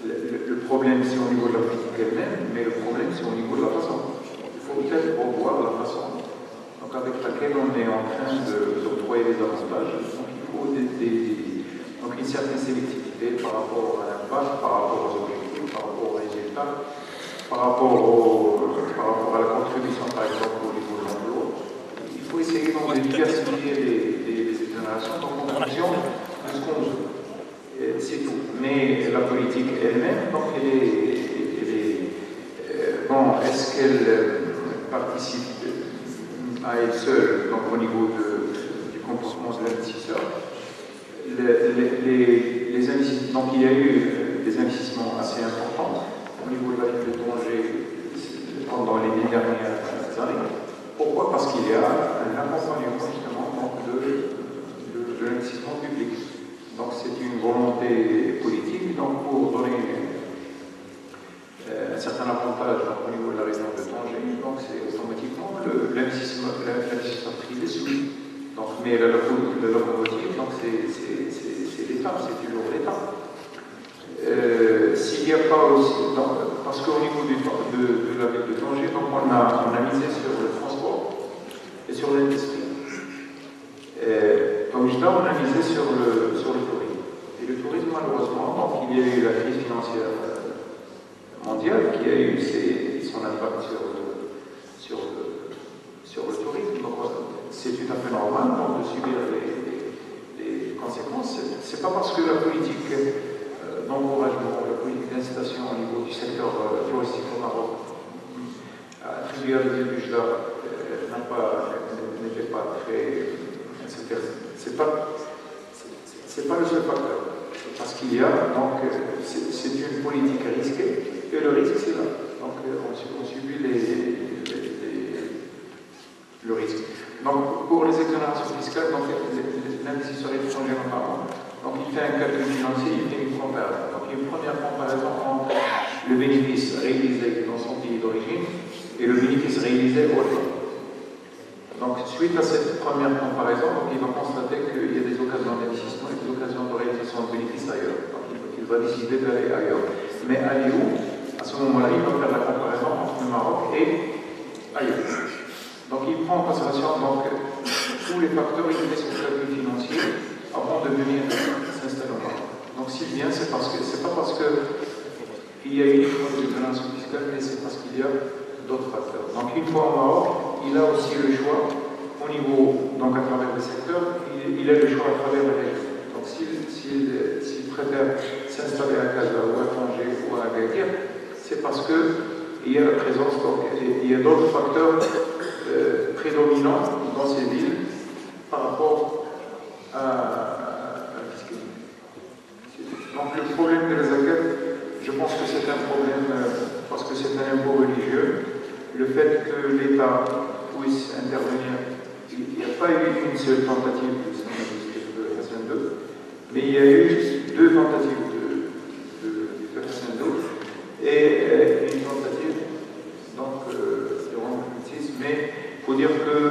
le problème c'est au niveau de la politique elle-même, mais le problème c'est au niveau de la façon. Il faut peut-être revoir la façon avec laquelle on est en train d'octroyer des avantages. Donc il faut donc une certaine sélectivité par rapport à l'impact, par rapport aux objectifs, par rapport aux résultats, par rapport à la contribution par exemple au niveau de l'emploi. Il faut essayer donc de diversifier les exonérations en fonction de ce qu'on veut. C'est tout. Mais la politique elle-même, donc bon, est-ce qu'elle participe à elle seule, donc au niveau du comportement de l'investisseur? Donc il y a eu des investissements assez importants au niveau de la ville de Tanger pendant les 10 dernières années. Pourquoi? Parce qu'il y a un accompagnement justement de l'investissement public. Donc c'est une volonté politique donc, pour donner un certain avantage donc, au niveau de la région de Tanger. Donc c'est automatiquement l'investisseur privé suit. Donc, mais la locomotive, donc c'est l'État, c'est toujours l'État. S'il n'y a pas aussi, donc, parce qu'au niveau de la ville de Tanger, donc on a misé sur le transport et sur l'industrie. Comme je dis, on a misé sur le tourisme. Et le tourisme, malheureusement, donc, il y a eu la crise financière mondiale qui a eu son impact sur le tourisme. Donc, c'est tout à fait normal donc, de subir les conséquences. Ce n'est pas parce que la politique d'encouragement, la politique d'incitation au niveau du secteur touristique au Maroc attribuée à l'île du Jda n'était pas très... C'est pas le seul facteur. Parce qu'il y a, donc, c'est une politique risquée, et le risque c'est là. Donc, on subit le risque. Donc, pour les exonérations fiscales, l'investisseur étranger notamment, donc il fait un calcul financier, il fait une comparaison. Donc une première comparaison entre le bénéfice réalisé dans son pays d'origine et le bénéfice réalisé au-delà. Donc suite à cette première comparaison, donc, il va constater qu'il y a des occasions d'investissement et des occasions de réalisation de bénéfices ailleurs. Donc il va décider d'aller ailleurs. Mais aller où? À ce moment-là, il va faire la comparaison entre le Maroc et ailleurs. Donc il prend en considération donc, tous les facteurs, il fait son calcul financier avant de venir s'installer au Maroc. Donc s'il vient, c'est pas parce qu'il y a une exonération fiscale, mais c'est parce qu'il y a d'autres facteurs. Donc une fois au Maroc, il a aussi le choix au niveau, donc à travers le secteur, il a le choix à travers la région. Donc s'il préfère s'installer à Casa ou à Tanger ou à Agadir, c'est parce qu'il y a la présence, donc il y a d'autres facteurs prédominants dans ces villes par rapport à la fiscalité. Donc le problème de la zakat, je pense que c'est un problème parce que c'est un impôt religieux. Le fait que l'État puisse intervenir, il n'y a pas eu une seule tentative de Hassan II, mais il y a eu deux tentatives de Hassan II et une tentative donc, de rendre justice, mais il faut dire que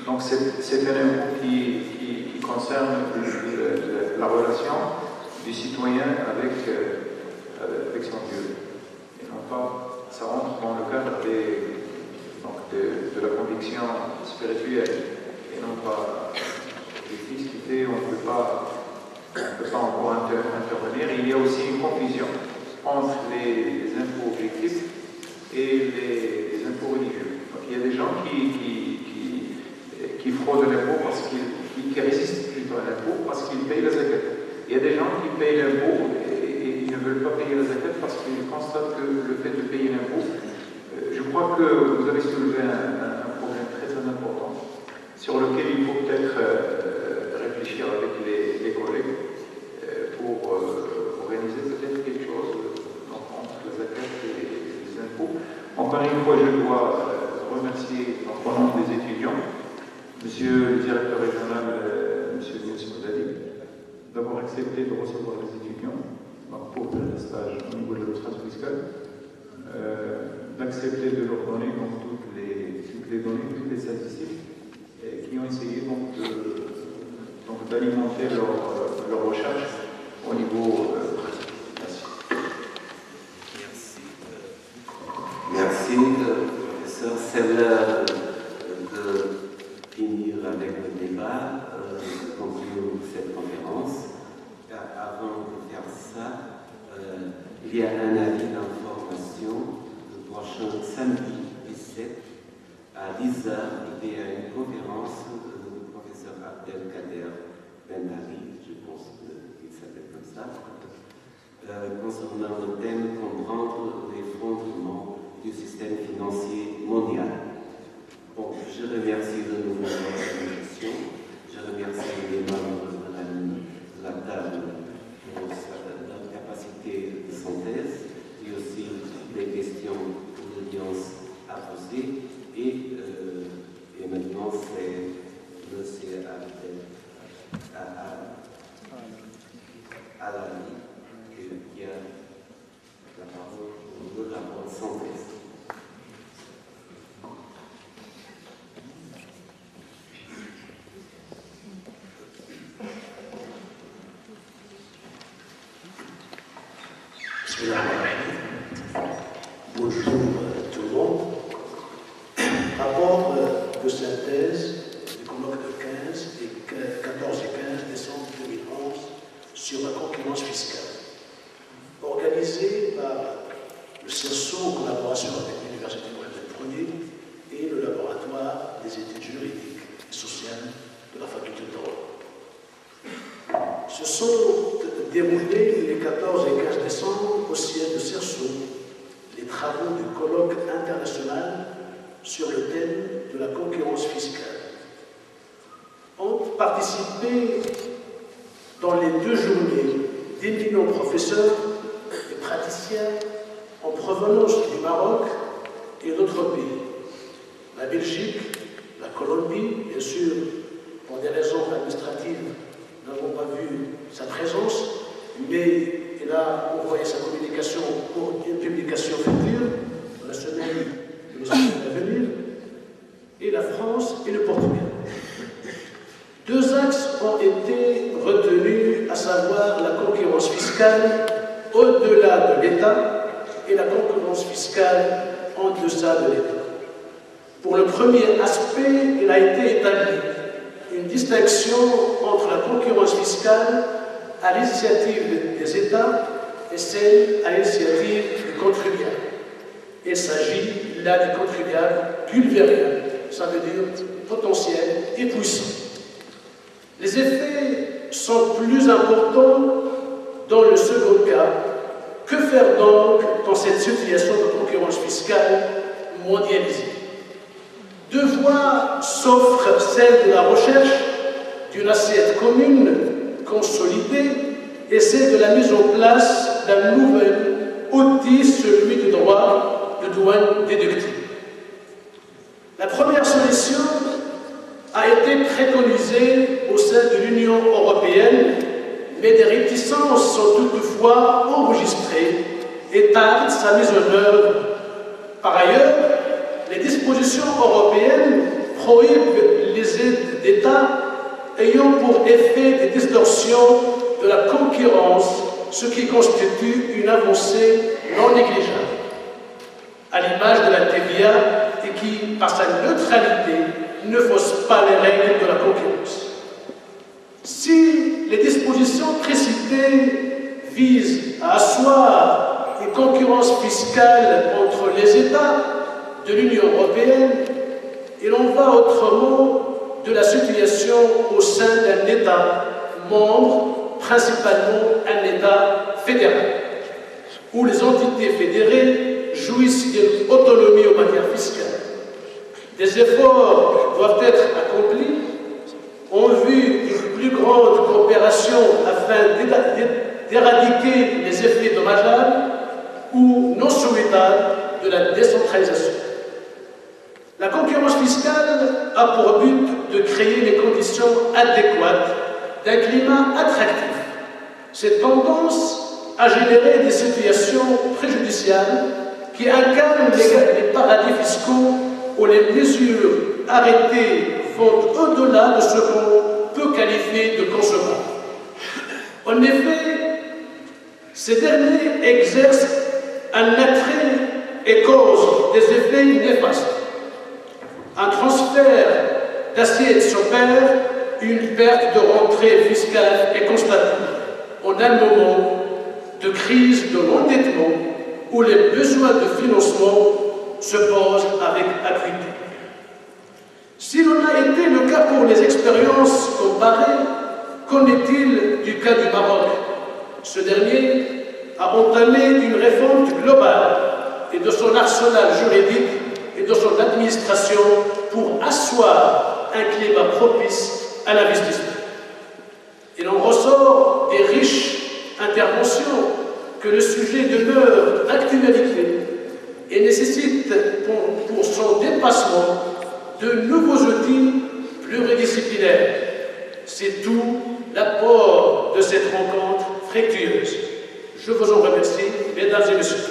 donc c'est un impôt qui concerne la relation du citoyen avec son Dieu. Et non pas, ça rentre dans le cadre de la conviction spirituelle et non pas l'église qui fait on ne peut pas encore intervenir. Il y a aussi une confusion entre les impôts objectifs et les impôts religieux. Donc il y a des gens qui fraudent l'impôt parce qui résistent plutôt à l'impôt parce qu'ils payent la zakat. Il y a des gens qui payent l'impôt et ils ne veulent pas payer la zakat parce qu'ils constatent que le fait de payer l'impôt, je crois que vous avez soulevé un problème très important sur lequel il faut peut-être réfléchir avec les collègues pour organiser peut-être quelque chose entre la zakat et les impôts. Encore une fois, je dois remercier au nom des étudiants, Monsieur le directeur régional, Monsieur Youssef Moudadi, d'avoir accepté de recevoir les étudiants donc pour faire le stage au niveau de l'administration fiscale, d'accepter de leur donner donc, toutes les données, toutes les statistiques, qui ont essayé d'alimenter leur recherche au niveau pratique. Merci. Merci, professeur. C'est l'heure de finir avec le débat, conclure cette conférence. Avant de faire ça, il y a un avis d'information. Le prochain samedi 17 à 10h, il y a une conférence du professeur Abdelkader Ben-Ali, je pense qu'il s'appelle comme ça, concernant le thème comprendre l'effondrement du système financier mondial. Bon, je remercie de nouveau l'organisation, je remercie les membres de la table pour leur capacité de synthèse et aussi les questions que l'audience a posées. Et maintenant, c'est M. Alali qui a la parole pour le rapport de synthèse. Bonjour tout le monde. Rapport de synthèse du colloque de 14 et 15 décembre 2011 sur la concurrence fiscale, organisé par le CERSO en collaboration avec l'Université Mohamed Ier et le laboratoire des études juridiques et sociales de la faculté de droit. Se sont déroulés les 14 et 15 décembre au siège de CERSO les travaux du colloque international sur le thème de la concurrence fiscale. Ont participé dans les 2 journées d'éminents professeurs et praticiens en provenance du Maroc et d'autres pays, la Belgique, la Colombie, bien sûr, pour des raisons administratives, nous n'avons pas vu sa présence, mais il a envoyé sa communication pour une publication future, dans la semaine à venir, et la France et le Portugal. Deux axes ont été retenus, à savoir la concurrence fiscale au-delà de l'État et la concurrence fiscale en deçà de l'État. Pour le premier aspect, il a été établi une distinction entre la concurrence fiscale à l'initiative des États et celle à l'initiative du contribuable. Il s'agit là du contribuable pulvérien, ça veut dire potentiel et puissant. Les effets sont plus importants dans le second cas. Que faire donc dans cette situation de concurrence fiscale mondialisée? Deux voies s'offrent, celle de la recherche d'une assiette commune consolidée et celle de la mise en place d'un nouvel outil, celui du droit de douane déductible. La première solution a été préconisée au sein de l'Union européenne, mais des réticences sont toutefois enregistrées et tardent sa mise en œuvre. Par ailleurs, les dispositions européennes prohibent les aides d'État ayant pour effet des distorsions de la concurrence, ce qui constitue une avancée non négligeable, à l'image de la TVA et qui, par sa neutralité, ne fausse pas les règles de la concurrence. Si les dispositions précitées visent à asseoir une concurrence fiscale entre les États de l'Union européenne, il en va autrement de la situation au sein d'un État membre, principalement un État fédéral, où les entités fédérées jouissent d'une autonomie en matière fiscale. Des efforts doivent être accomplis en vue d'une plus grande coopération afin d'éradiquer les effets dommageables ou non souhaitables de la décentralisation. La concurrence fiscale a pour but de créer les conditions adéquates d'un climat attractif. Cette tendance a généré des situations préjudiciables qui incarnent les paradis fiscaux où les mesures arrêtées vont au-delà de ce qu'on peut qualifier de concevable. En effet, ces derniers exercent un attrait et causent des effets néfastes. Un transfert d'assiette s'opère, une perte de rentrée fiscale est constatée en un moment de crise de l'endettement où les besoins de financement se posent avec acuité. S'il en a été le cas pour les expériences comparées, qu'en est-il du cas du Maroc? Ce dernier a entamé une réforme globale et de son arsenal juridique et de son administration pour asseoir un climat propice à l'investissement. Il en ressort des riches interventions que le sujet demeure d'actualité et nécessite pour son dépassement de nouveaux outils pluridisciplinaires. C'est tout l'apport de cette rencontre fructueuse. Je vous en remercie, mesdames et messieurs.